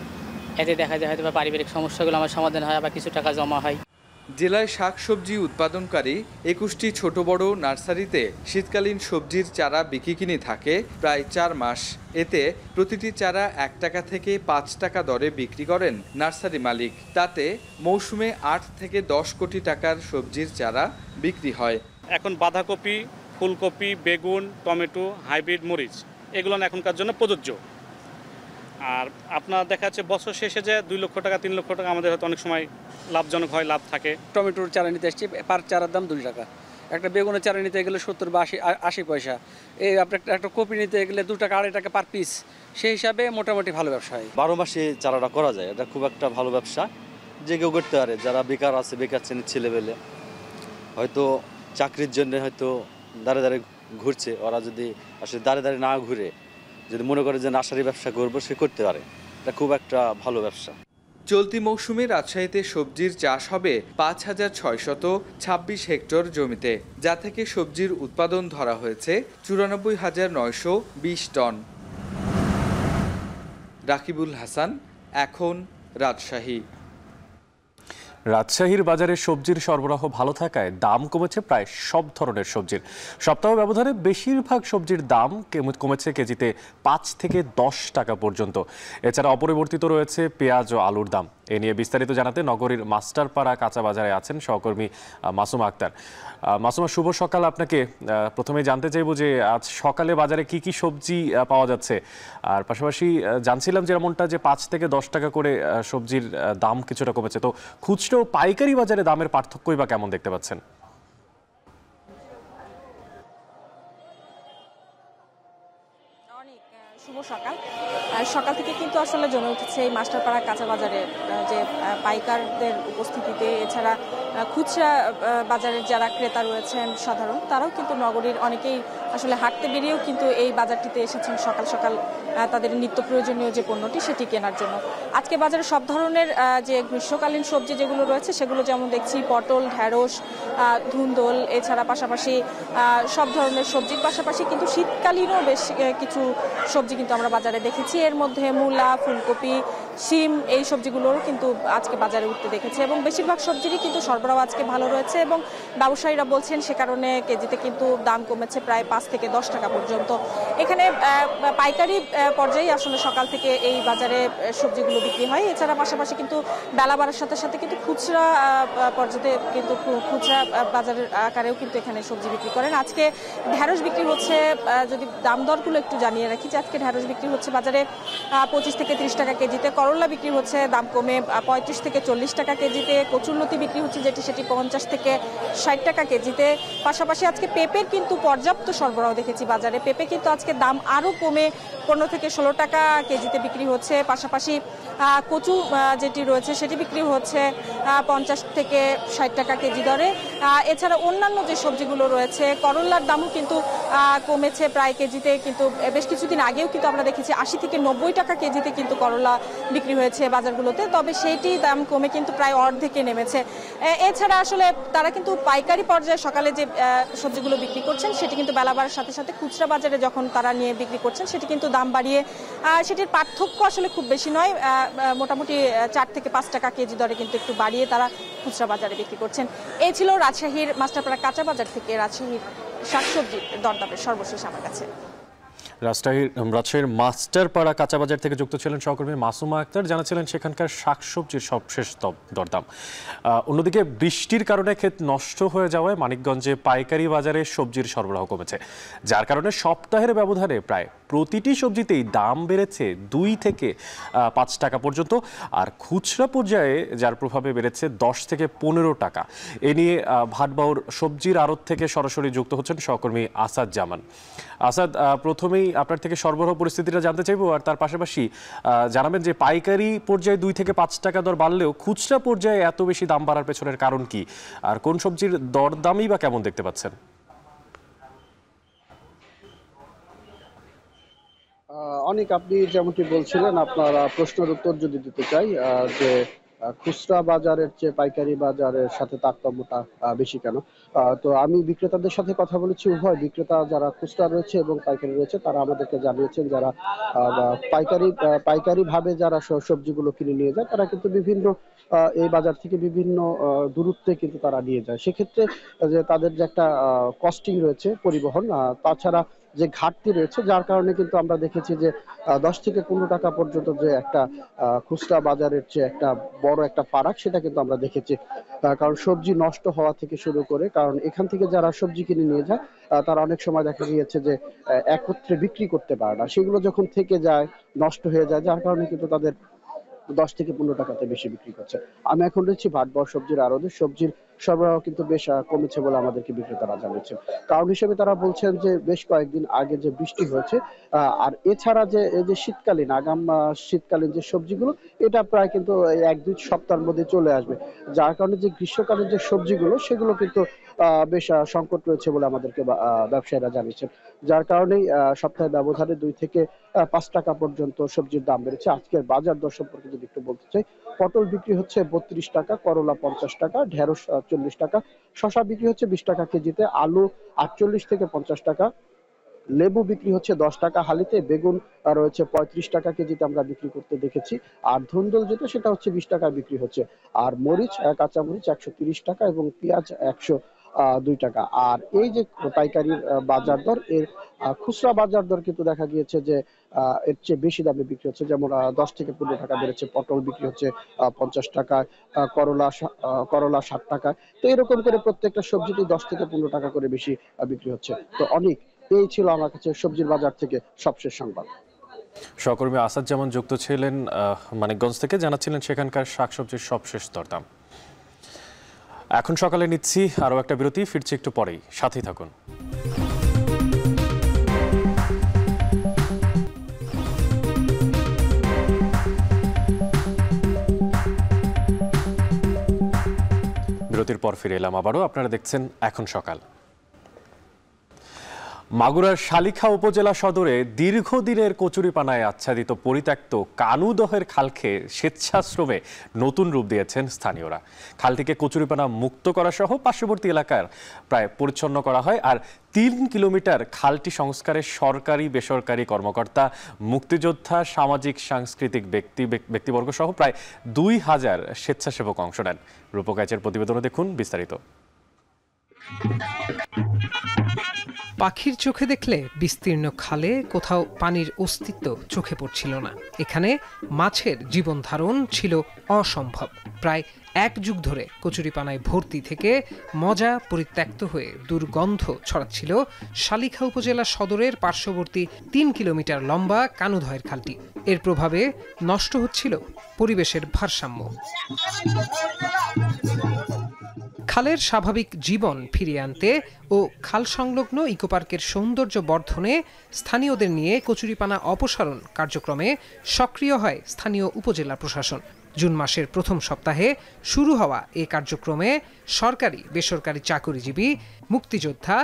এতে দেখা যায় হয়তো বা পারিবারিক সমস্যাগুলো আমার সমাধান হয়, আবার কিছু টাকা জমা হয়। জেলায় শাকসবজি উৎপাদনকারী 21টি ছোট বড় নার্সারিতে শীতকালীন সবজির চারা বিক্রি থাকে প্রায় 4 মাস। এতে প্রতিটি চারা 1 টাকা থেকে 5 টাকা দরে বিক্রি করেন নার্সারি মালিক। তাতে মৌসুমে 8 থেকে 10 কোটি টাকার সবজির চারা বিক্রি হয়। এখন বাঁধাকপি, ফুলকপি, বেগুন, টমেটো, হাইব্রিড মরিচ এগুলো এখনকার জন্য প্রযোজ্য। আর আপনার দেখা যাচ্ছে বছর শেষে যে 2 লক্ষ টাকা 3 লক্ষ টাকা আমাদের হয়তো অনেক সময় লাভজনক হয়, লাভ থাকে। টমেটোর চারা নিতে আসছি, পার চারার দাম 2 টাকা। একটা বেগুনের চারা নিতে গেলে 70 বা 80 পয়সা। এই আপনার একটা কপি নিতে গেলে 2 টাকা 2.5 টাকা পার পিস। সেই হিসাবে মোটামুটি ভালো ব্যবসা হয়। 12 মাসে চারাটা করা যায়, এটা খুব একটা ভালো ব্যবসা, যে কেউ করতে পারে। যারা বেকার আছে, বেকার শ্রেণীর ছেলেবেলে হয়তো চাকরির জন্য হয়তো দাঁড়ে দাঁড়ে ঘুরছে, ওরা যদি আসলে দাঁড়ে দাঁড়ে না ঘুরে যদি মনে করে যে নার্সারি ব্যবসা করবো, সে করতে পারে। এটা খুব একটা ভালো ব্যবসা। চলতি মৌসুমে রাজশাহীতে সবজির চাষ হবে 5,626 হেক্টর জমিতে, যা থেকে সবজির উৎপাদন ধরা হয়েছে 94,920 টন। রাকিবুল হাসান, এখন রাজশাহী। রাজশাহীর বাজারে সবজির সরবরাহ ভালো থাকায় দাম কমেছে প্রায় সব ধরনের সবজির। সপ্তাহ ব্যবধানে বেশিরভাগ সবজির দাম কমেছে কেজিতে 5 থেকে 10 টাকা পর্যন্ত। এছাড়া অপরিবর্তিত রয়েছে পেঁয়াজ ও আলুর দাম। এ নিয়ে বিস্তারিত জানাতে নগরীর মাস্টারপাড়া কাঁচা বাজারে আছেন সহকর্মী মাসুমা আক্তার। মাসুমা, শুভ সকাল। আপনাকে প্রথমে জানতে চাইব যে আজ সকালে বাজারে কি কি সবজি পাওয়া যাচ্ছে, আর পাশাপাশি জানছিলাম যেমনটা যে 5 থেকে 10 টাকা করে সবজির দাম কিছুটা কমেছে, তো খুচরো পাইকারি বাজারে দামের পার্থক্যই বা কেমন দেখতে পাচ্ছেন? শুভ সকাল। সকাল থেকে কিন্তু আসলে জমে উঠেছে এই মাস্টারপাড়া কাঁচা বাজারে যে পাইকারদের উপস্থিতিতে। এছাড়া খুচরা বাজারের যারা ক্রেতা রয়েছেন সাধারণ, তারাও কিন্তু নগরীর অনেকেই আসলে হাঁটতে বেরিয়েও কিন্তু এই বাজারটিতে এসেছেন সকাল সকাল তাদের নিত্য প্রয়োজনীয় যে পণ্যটি সেটি কেনার জন্য। আজকে বাজারে সব ধরনের যে গ্রীষ্মকালীন সবজি যেগুলো রয়েছে সেগুলো যেমন দেখছি পটল, ঢেঁড়স, ধুন্দল, এছাড়া পাশাপাশি সব ধরনের সবজির পাশাপাশি কিন্তু শীতকালীনও বেশ কিছু সবজি কিন্তু আমরা বাজারে দেখেছি। এর মধ্যে মূলা, ফুলকপি, শিম এই সবজিগুলোরও কিন্তু আজকে বাজারে উঠতে দেখেছি এবং বেশিরভাগ সবজিরই কিন্তু সরবরাহ আজকে ভালো রয়েছে এবং ব্যবসায়ীরা বলছেন সে কারণে কেজিতে কিন্তু দাম কমেছে প্রায় 5 থেকে 10 টাকা পর্যন্ত। এখানে পাইকারি পর্যায়ে আসলে সকাল থেকে এই বাজারে সবজিগুলো বিক্রি হয়। এছাড়া পাশাপাশি কিন্তু বেলা বাড়ার সাথে সাথে কিন্তু খুচরা পর্যায়ে কিন্তু খুচরা বাজারের আকারেও কিন্তু এখানে সবজি বিক্রি করেন। আজকে ঢেঁড়স বিক্রি হচ্ছে, যদি দাম দরগুলো একটু জানিয়ে রাখি যে আজকে ঢেঁড়স বিক্রি হচ্ছে বাজারে 25 থেকে 30 টাকা কেজিতে। করলা বিক্রি হচ্ছে দাম কমে 35 থেকে 40 টাকা কেজিতে। কচুরলতি বিক্রি হচ্ছে সেটি 50 থেকে 60 টাকা কেজিতে। পাশাপাশি আজকে পেঁপের কিন্তু পর্যাপ্ত সরবরাহ দেখেছি বাজারে। পেঁপে কিন্তু আজকে দাম আরও কমে 15 থেকে 16 টাকা কেজিতে বিক্রি হচ্ছে। পাশাপাশি কচু যেটি রয়েছে সেটি বিক্রি হচ্ছে 50 থেকে 60 টাকা কেজি দরে। এছাড়া অন্যান্য যে সবজিগুলো রয়েছে, করলার দামও কিন্তু কমেছে প্রায় কেজিতে, কিন্তু বেশ কিছুদিন আগেও কিন্তু আমরা দেখেছি 80 থেকে 90 টাকা কেজিতে কিন্তু করলা বিক্রি হয়েছে বাজারগুলোতে, তবে সেইটি দাম কমে কিন্তু প্রায় অর্ধেকে নেমেছে। এছাড়া আসলে তারা কিন্তু পাইকারি পর্যায়ে সকালে যে সবজিগুলো বিক্রি করছেন সেটি কিন্তু বেলা বাড়ার সাথে সাথে খুচরা বাজারে যখন তারা নিয়ে বিক্রি করছেন সেটি কিন্তু দাম বাড়িয়ে সেটির পার্থক্য আসলে খুব বেশি নয়, মোটামুটি 4 থেকে 5 টাকা কেজি দরে কিন্তু একটু বাড়িয়ে তারা খুচরা বাজারে বিক্রি করছেন। এই ছিল রাজশাহীর মাস্টারপাড়া কাঁচা বাজার থেকে রাজশাহীর শাকসবজির দরদামের সর্বশেষ আমার কাছে। রাজশাহীর মাস্টারপাড়া কাঁচা বাজার থেকে যুক্ত ছিলেন সহকর্মী মাসুমা আক্তার, জানাচ্ছিলেন সেখানকার শাকসবজির সবশেষ দরদাম। অন্যদিকে বৃষ্টির কারণে ক্ষেত নষ্ট হয়ে যাওয়ায় মানিকগঞ্জে পাইকারি বাজারে সবজির সরবরাহ কমেছে, যার কারণে সপ্তাহের ব্যবধানে প্রায় প্রতিটি সবজিতেই দাম বেড়েছে 2 থেকে 5 টাকা পর্যন্ত, আর খুচরা পর্যায়ে যার প্রভাবে বেড়েছে 10 থেকে 15 টাকা। এ নিয়ে ভাটবাউর সবজির আড়ত থেকে সরাসরি যুক্ত হচ্ছেন সহকর্মী আসাদ জামান। আসাদ, প্রথমেই আপনার থেকে সরবরাহ পরিস্থিতিটা জানতে চাইবো, আর তার পাশাপাশি জানাবেন যে পাইকারি পর্যায়ে 2 থেকে 5 টাকা দর বাড়লেও খুচরা পর্যায়ে এত বেশি দাম বাড়ার পেছনের কারণ কি, আর কোন সবজির দরদামই বা কেমন দেখতে পাচ্ছেন? অনেক, আপনি যেমনটি বলছিলেন, আপনার প্রশ্নের উত্তর যদি দিতে চাই যে খুচরা বাজারের চেয়ে পাইকারি বাজারের সাথে তারতম্যটা বেশি কেন? তো আমি বিক্রেতাদের সাথে কথা বলেছি, উভয় বিক্রেতা যারা খুচরা রয়েছে এবং পাইকারি রয়েছে তারা আমাদেরকে জানিয়েছেন যারা পাইকারি ভাবে যারা সবজিগুলো কিনে নিয়ে যায় তারা কিন্তু বিভিন্ন এই বাজার থেকে বিভিন্ন দূরত্বে কিন্তু তারা নিয়ে যায়। সেক্ষেত্রে যে তাদের যে একটা কস্টিং রয়েছে পরিবহন, তাছাড়া যে ঘাটতি রয়েছে যার কারণে কিন্তু আমরা দেখেছি যে 10 থেকে 15 টাকা পর্যন্ত যে একটা খুচরা বাজারের চেয়ে একটা বড় একটা ফারাক সেটা কিন্তু আমরা দেখেছি। কারণ সবজি নষ্ট হওয়া থেকে শুরু করে, কারণ এখান থেকে যারা সবজি কিনে নিয়ে যায় তারা অনেক সময় দেখা গিয়েছে যে একত্রে বিক্রি করতে পারে না, সেগুলো যখন থেকে যায় নষ্ট হয়ে যায় যার কারণে কিন্তু তাদের 10 থেকে 15 টাকাতে বেশি বিক্রি করছে। আমি এখন রয়েছি ভাটবর সবজির আড়তে। সবজির সরবরাহ কিন্তু বেশ কমেছে বলে আমাদেরকে বিক্রেতারা জানিয়েছেন। কারণ হিসেবে তারা বলছেন যে বেশ কয়েকদিন আগে যে বৃষ্টি হয়েছে, আর এছাড়া যে এই যে শীতকালীন শীতকালীন যে সবজিগুলো এটা প্রায় কিন্তু 1-2 সপ্তাহের মধ্যে চলে আসবে, যার কারণে যে গ্রীষ্মকালীন যে সবজিগুলো সেগুলো কিন্তু বেশ সংকট রয়েছে বলে আমাদেরকে ব্যবসায়ীরা জানিয়েছেন। যার কারণেই সপ্তাহে ব্যবধানে 2 থেকে 5 টাকা পর্যন্ত সবজির দাম বেড়েছে। আজকের বাজার দর সম্পর্কে যদি একটু বলতে চাই, পটল বিক্রি হচ্ছে 32 টাকা, করলা 50 টাকা, ঢেঁড়স 40 টাকা, শসা বিক্রি হচ্ছে 20 টাকা কেজিতে, আলু 48 থেকে 50 টাকা, লেবু বিক্রি হচ্ছে 10 টাকা হালিতে, বেগুন রয়েছে 35 টাকা কেজিতে আমরা বিক্রি করতে দেখেছি, আর ধুন্দুল যেটা সেটা হচ্ছে 20 টাকা বিক্রি হচ্ছে, আর মরিচ কাঁচা মরিচ 130 টাকা এবং পেঁয়াজ 102 টাকা। আর এই যে পাইকারির বাজার দর, এর খুচরা বাজার দর কিন্তু দেখা গিয়েছে যে এর চেয়ে বেশি দামে বিক্রি হচ্ছে। যেমন 10 থেকে 15 টাকা বেড়েছে, পটল বিক্রি হচ্ছে 50 টাকায়, করলা 60 টাকায়। তো এরকম করে প্রত্যেকটা সবজিতে 10 থেকে 15 টাকা করে বেশি বিক্রি হচ্ছে। তো অনেক এই ছিল আমার কাছে সবজির বাজার থেকে সবশেষ সংবাদ। সহকর্মী আসাদ যেমন যুক্ত ছিলেন মানিকগঞ্জ থেকে, জানাচ্ছিলেন সেখানকার শাকসবজির সবশেষ দরদাম। এখন সকালে নিচ্ছি আরও একটা বিরতি, ফিরছি একটু পরেই, সাথেই থাকুন। বিরতির পর ফিরে এলাম আবারও, আপনারা দেখছেন এখন সকাল। মাগুরার শালিখা উপজেলা সদরে দীর্ঘদিনের কচুরিপানায় আচ্ছাদিত পরিত্যক্ত কানুদহের খালকে স্বেচ্ছাশ্রমে নতুন রূপ দিয়েছেন স্থানীয়রা। খালটিকে কচুরিপানা মুক্ত করা সহ পার্শ্ববর্তী এলাকার প্রায় পরিচ্ছন্ন করা হয়। আর 3 কিলোমিটার খালটি সংস্কারে সরকারি বেসরকারি কর্মকর্তা, মুক্তিযোদ্ধা, সামাজিক সাংস্কৃতিক ব্যক্তিবর্গ সহ প্রায় 2000 স্বেচ্ছাসেবক অংশ নেন। রূপকাচের প্রতিবেদনে দেখুন বিস্তারিত। পাখির চোখে দেখলে বিস্তীর্ণ খালে কোথাও পানির অস্তিত্ব চোখে পড়ছিল না। এখানে মাছের জীবন ধারণ ছিল অসম্ভব। প্রায় 1 যুগ ধরে কচুরিপানায় ভর্তি থেকে মজা পরিত্যক্ত হয়ে দুর্গন্ধ ছড়াচ্ছিল শালিখা উপজেলা সদরের পার্শ্ববর্তী 3 কিলোমিটার লম্বা কানুদহের খালটি। এর প্রভাবে নষ্ট হচ্ছিল পরিবেশের ভারসাম্য। খালের স্বাভাবিক জীবন ফিরিয়ে আনতে ও খাল সংলগ্ন ইকোপার্কের সৌন্দর্য বর্ধনে স্থানীয়দের নিয়ে কচুরিপানা অপসারণ কার্যক্রমে সক্রিয় হয় স্থানীয় উপজেলা প্রশাসন। জুন মাসের প্রথম সপ্তাহে শুরু হওয়া এ কার্যক্রমে সরকারি বেসরকারি চাকরিজীবী, মুক্তিযোদ্ধা,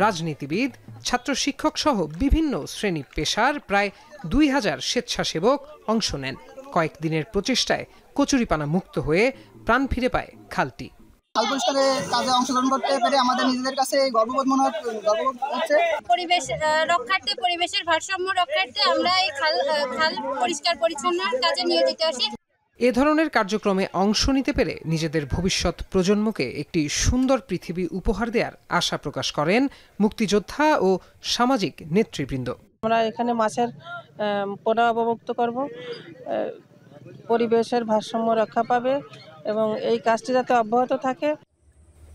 রাজনীতিবিদ, ছাত্র শিক্ষক সহ বিভিন্ন শ্রেণী পেশার প্রায় 2000 স্বেচ্ছাসেবক অংশ নেন। কয়েকদিনের প্রচেষ্টায় কচুরিপানা মুক্ত হয়ে প্রাণ ফিরে পায় খালটি। খাল পরিষ্কারের কাজে অংশগ্রহণ করতে পেরে আমাদের নিজেদের কাছে গর্ববোধ হচ্ছে। পরিবেশ রক্ষার্থে, পরিবেশের ভারসাম্য রক্ষার্থে আমরা এই খাল পরিষ্কার পরিচ্ছন্নতার কাজে নিয়োজিত আছি। এ ধরনের কার্যক্রমে অংশ নিতে পেরে নিজেদের ভবিষ্যৎ প্রজন্মকে একটি সুন্দর পৃথিবী উপহার দেওয়ার আশা প্রকাশ করেন মুক্তিযোদ্ধা ও সামাজিক নেতৃবৃন্দ। আমরা এখানে মাছের পোনা অবমুক্ত করব, পরিবেশের ভারসাম্য রক্ষা পাবে এবং এই কাজটি যাতে অব্যাহত থাকে।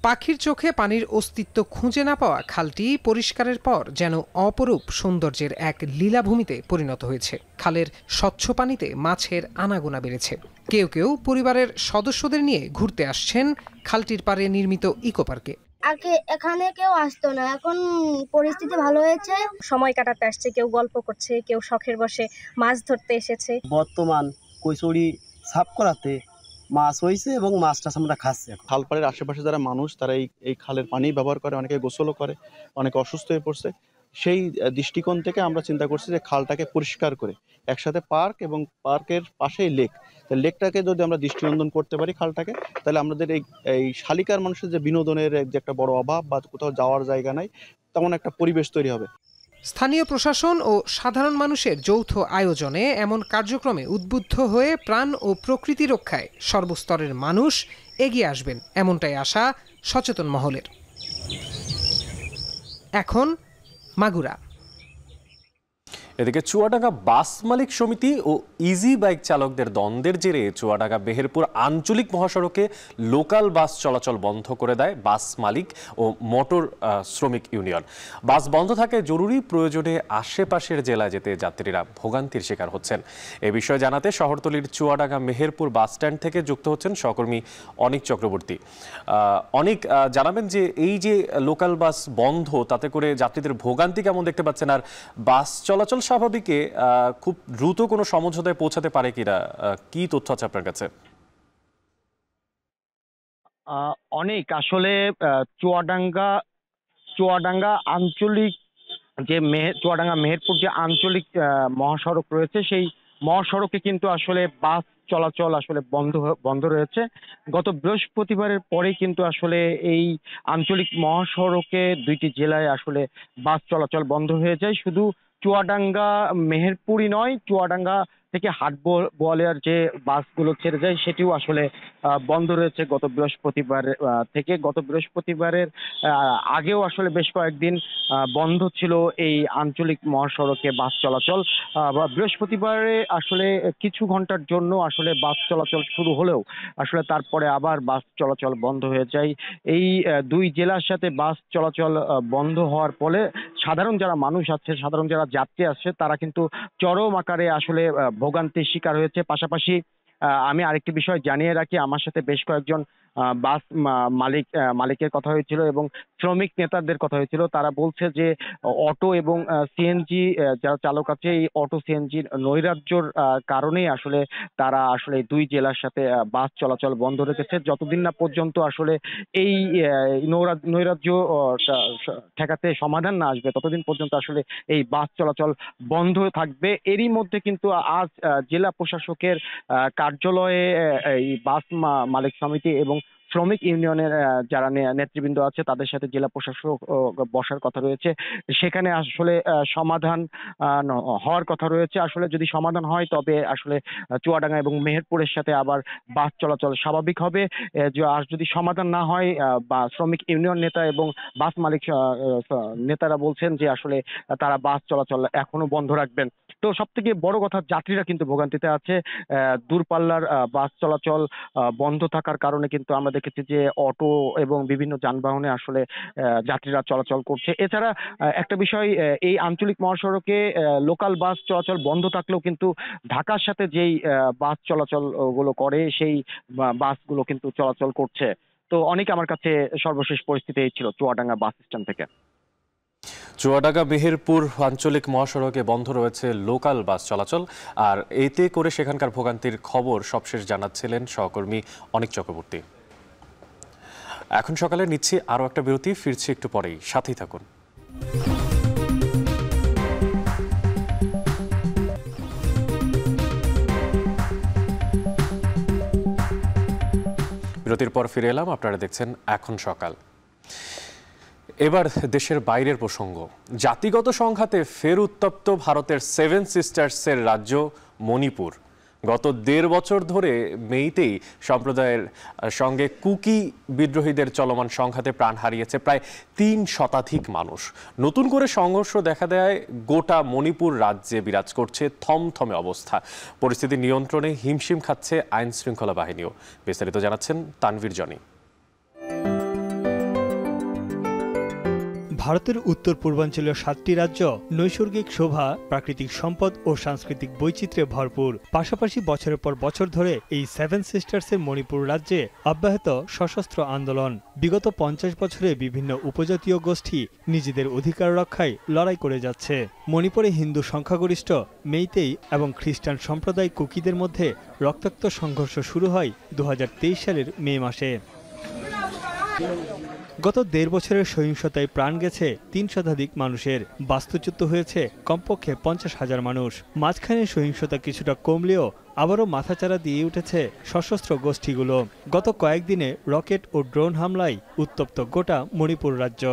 পাখির চোখে পানির অস্তিত্ব খুঁজে না পাওয়া খালটি পরিষ্কারের পর যেন অপরূপ সৌন্দর্যের এক লীলাভূমিতে পরিণত হয়েছে। খালের স্বচ্ছ পানিতে মাছের আনাগোনা বেড়েছে। কেউ কেউ পরিবারের সদস্যদের নিয়ে ঘুরতে আসছেন খালটির পাড়ে নির্মিত ইকো পার্কে। আগে এখানে কেউ আসতো না, এখন পরিস্থিতি ভালো হয়েছে, সময় কাটাতে আসছে, কেউ গল্প করছে, কেউ শখের বসে মাছ ধরতে এসেছে। বর্তমান কচুরি সাফ করাতে মাছ হয়েছে এবং মাছটা আমরা খাচ্ছি। খালপাড়ের আশেপাশে যারা মানুষ তারা এই খালের পানি ব্যবহার করে, অনেকে গোসলও করে, অনেকে অসুস্থ হয়ে পড়ছে। সেই দৃষ্টিকোণ থেকে আমরা চিন্তা করছি যে খালটাকে পরিষ্কার করে একসাথে পার্ক এবং পার্কের পাশেই লেক, লেকটাকে যদি আমরা দৃষ্টিনন্দন করতে পারি খালটাকে, তাহলে আমাদের এই শালিকার মানুষের যে বিনোদনের যে একটা বড় অভাব বা কোথাও যাওয়ার জায়গা নাই, তেমন একটা পরিবেশ তৈরি হবে। স্থানীয় প্রশাসন ও সাধারণ মানুষের যৌথ আয়োজনে এমন কার্যক্রমে উদ্বুদ্ধ হয়ে প্রাণ ও প্রকৃতি রক্ষায় সর্বস্তরের মানুষ এগিয়ে আসবেন, এমনটাই আশা সচেতন মহলের। এখন মাগুরা। এদিকে চুয়াডাঙ্গা বাস মালিক সমিতি ও ইজি বাইক চালকদের দ্বন্দ্বের জেরে চুয়াডাঙ্গা মেহেরপুর আঞ্চলিক মহাসড়কে লোকাল বাস চলাচল বন্ধ করে দেয় বাস মালিক ও মোটর শ্রমিক ইউনিয়ন। বাস বন্ধ থাকায় জরুরি প্রয়োজনে আশেপাশের জেলায় যেতে যাত্রীরা ভোগান্তির শিকার হচ্ছেন। এ বিষয়ে জানাতে শহরতলির চুয়াডাঙ্গা মেহেরপুর বাস স্ট্যান্ড থেকে যুক্ত হচ্ছেন সহকর্মী অনিক চক্রবর্তী। অনিক, জানাবেন যে এই যে লোকাল বাস বন্ধ, তাতে করে যাত্রীদের ভোগান্তি কেমন দেখতে পাচ্ছেন, আর বাস চলাচল স্বাভাবিকে খুব দ্রুত কোনো সমঝোতায় পৌঁছাতে পারে কিনা, কি তথ্য আছে আপনার কাছে? অনেক আসলে চুয়াডাঙ্গা আঞ্চলিক যে চুয়াডাঙ্গা মেহেরপুর যে আঞ্চলিক মহাসড়ক রয়েছে, সেই মহাসড়কে কিন্তু আসলে বাস চলাচল আসলে বন্ধ রয়েছে। গত বৃহস্পতিবারের পরে কিন্তু আসলে এই আঞ্চলিক মহাসড়কে দুইটি জেলায় আসলে বাস চলাচল বন্ধ হয়ে যায়। শুধু চুয়াডাঙ্গা মেহেরপুরই নয়, চুয়াডাঙ্গা থেকে হাটবোয়ালিয়ার যে বাসগুলো ছেড়ে যায় সেটিও আসলে বন্ধ রয়েছে গত বৃহস্পতিবার থেকে। গত বৃহস্পতিবারের আগেও আসলে বেশ কয়েকদিন বন্ধ ছিল এই আঞ্চলিক মহাসড়কে বাস চলাচল। বৃহস্পতিবারে আসলে কিছু ঘন্টার জন্য আসলে বাস চলাচল শুরু হলেও আসলে তারপরে আবার বাস চলাচল বন্ধ হয়ে যায়। এই দুই জেলার সাথে বাস চলাচল বন্ধ হওয়ার ফলে সাধারণ যারা মানুষ আছে, সাধারণ যারা যাত্রী আছে, তারা কিন্তু চরম আকারে আসলে ভোগান্তির শিকার হয়েছে। পাশাপাশি আমি আরেকটি বিষয় জানিয়ে রাখি, আমার সাথে বেশ কয়েকজন বাস মালিকের কথা হয়েছিল এবং শ্রমিক নেতাদের কথা হয়েছিল। তারা বলছে যে অটো এবং সিএনজি যারা চালক আছে, এই অটো সিএনজির নৈরাজ্যর কারণেই আসলে তারা আসলে দুই জেলার সাথে বাস চলাচল বন্ধ রেখেছে। যতদিন না পর্যন্ত আসলে এই নৈরাজ্য ঠেকাতে সমাধান না আসবে, ততদিন পর্যন্ত আসলে এই বাস চলাচল বন্ধ থাকবে। এরই মধ্যে কিন্তু আজ জেলা প্রশাসকের কার্যালয়ে এই বাস মালিক সমিতি এবং শ্রমিক ইউনিয়নের যারা নেতৃবৃন্দ আছে তাদের সাথে জেলা প্রশাসক বসার কথা রয়েছে। সেখানে আসলে সমাধান হওয়ার কথা রয়েছে। আসলে যদি সমাধান হয় তবে আসলে চুয়াডাঙ্গা এবং মেহেরপুরের সাথে আবার বাস চলাচল স্বাভাবিক হবে। আর যদি সমাধান না হয়, বা শ্রমিক ইউনিয়ন নেতা এবং বাস মালিক নেতারা বলছেন যে আসলে তারা বাস চলাচল এখনো বন্ধ রাখবেন। তো সব থেকে বড় কথা, যাত্রীরা কিন্তু ভোগান্তিতে আছে। দূরপাল্লার বাস চলাচল বন্ধ থাকার কারণে কিন্তু আমরা দেখেছি যে অটো এবং বিভিন্ন যানবাহনে আসলে যাত্রীরা চলাচল করছে। এছাড়া একটা বিষয়, এই আঞ্চলিক মহাসড়কে লোকাল বাস চলাচল বন্ধ থাকলেও কিন্তু ঢাকার সাথে যেই বাস চলাচল গুলো করে, সেই বাসগুলো কিন্তু চলাচল করছে। তো অনেক আমার কাছে সর্বশেষ পরিস্থিতি এই ছিল চুয়াডাঙ্গা বাস স্ট্যান্ড থেকে। চুয়াডাঙ্গা মেহেরপুর আঞ্চলিক মহাসড়কে বন্ধ রয়েছে লোকাল বাস চলাচল, আর এতে করে সেখানকার ভোগান্তির খবর সবশেষ জানাচ্ছিলেন সহকর্মী অনিক চক্রবর্তী। এখন সকালে নিচ্ছি আরও একটা বিরতি, ফিরছি একটু পরেই, সাথেই থাকুন। বিরতির পর ফিরে এলাম, আপনারা দেখছেন এখন সকাল। এবার দেশের বাইরের প্রসঙ্গ। জাতিগত সংঘাতে ফের উত্তপ্ত ভারতের 7 সিস্টার্সের রাজ্য মণিপুর। গত 1.5 বছর ধরে মেইতেই সম্প্রদায়ের সঙ্গে কুকি বিদ্রোহীদের চলমান সংঘাতে প্রাণ হারিয়েছে প্রায় 3 শতাধিক মানুষ। নতুন করে সংঘর্ষ দেখা দেয় গোটা মণিপুর রাজ্যে বিরাজ করছে থমথমে অবস্থা। পরিস্থিতি নিয়ন্ত্রণে হিমশিম খাচ্ছে আইন শৃঙ্খলা বাহিনীও। বিস্তারিত জানাচ্ছেন তানভীর জনি। ভারতের উত্তর পূর্বাঞ্চলীয় 7টি রাজ্য নৈসর্গিক শোভা, প্রাকৃতিক সম্পদ ও সাংস্কৃতিক বৈচিত্র্যে ভরপুর। পাশাপাশি বছরের পর বছর ধরে এই 7 সিস্টার্সের মণিপুর রাজ্যে অব্যাহত সশস্ত্র আন্দোলন। বিগত 50 বছরে বিভিন্ন উপজাতীয় গোষ্ঠী নিজেদের অধিকার রক্ষায় লড়াই করে যাচ্ছে। মণিপুরে হিন্দু সংখ্যাগরিষ্ঠ মেইতেই এবং খ্রিস্টান সম্প্রদায় কুকিদের মধ্যে রক্তাক্ত সংঘর্ষ শুরু হয় 2023 সালের মে মাসে। গত 1.5 বছরের সহিংসতায় প্রাণ গেছে 3 শতাধিক মানুষের, বাস্তুচ্যুত হয়েছে কমপক্ষে 50,000 মানুষ। মাঝখানে সহিংসতা কিছুটা কমলেও আবারও মাথাচাড়া দিয়ে উঠেছে সশস্ত্র গোষ্ঠীগুলো। গত কয়েকদিনে রকেট ও ড্রোন হামলায় উত্তপ্ত গোটা মণিপুর রাজ্য।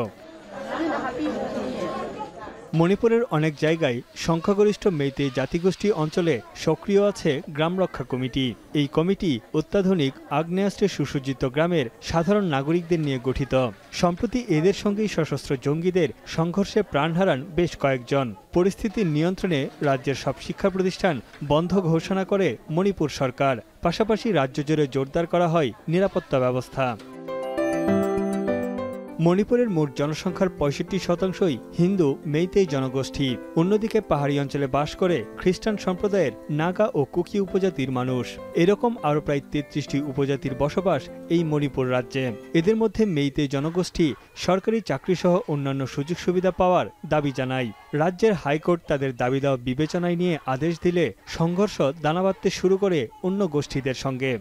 মণিপুরের অনেক জায়গায় সংখ্যাগরিষ্ঠ মেইতেই জাতিগোষ্ঠী অঞ্চলে সক্রিয় আছে গ্রাম রক্ষা কমিটি। এই কমিটি অত্যাধুনিক আগ্নেয়াস্ত্রে সুসজ্জিত গ্রামের সাধারণ নাগরিকদের নিয়ে গঠিত। সম্প্রতি এদের সঙ্গেই সশস্ত্র জঙ্গিদের সংঘর্ষে প্রাণ হারান বেশ কয়েকজন। পরিস্থিতির নিয়ন্ত্রণে রাজ্যের সব শিক্ষা প্রতিষ্ঠান বন্ধ ঘোষণা করে মণিপুর সরকার। পাশাপাশি রাজ্য জুড়ে জোরদার করা হয় নিরাপত্তা ব্যবস্থা। মণিপুরের মোট জনসংখ্যার 65% হিন্দু মেইতেই জনগোষ্ঠী। অন্যদিকে পাহাড়ি অঞ্চলে বাস করে খ্রিস্টান সম্প্রদায়ের নাগা ও কুকি উপজাতির মানুষ। এরকম আরও প্রায় 33টি উপজাতির বসবাস এই মণিপুর রাজ্যে। এদের মধ্যে মেইতেই জনগোষ্ঠী সরকারি চাকরিসহ অন্যান্য সুযোগ সুবিধা পাওয়ার দাবি জানায়। রাজ্যের হাইকোর্ট তাদের দাবি দেওয়া বিবেচনায় নিয়ে আদেশ দিলে সংঘর্ষ দানা বাঁধতে শুরু করে অন্য গোষ্ঠীদের সঙ্গে।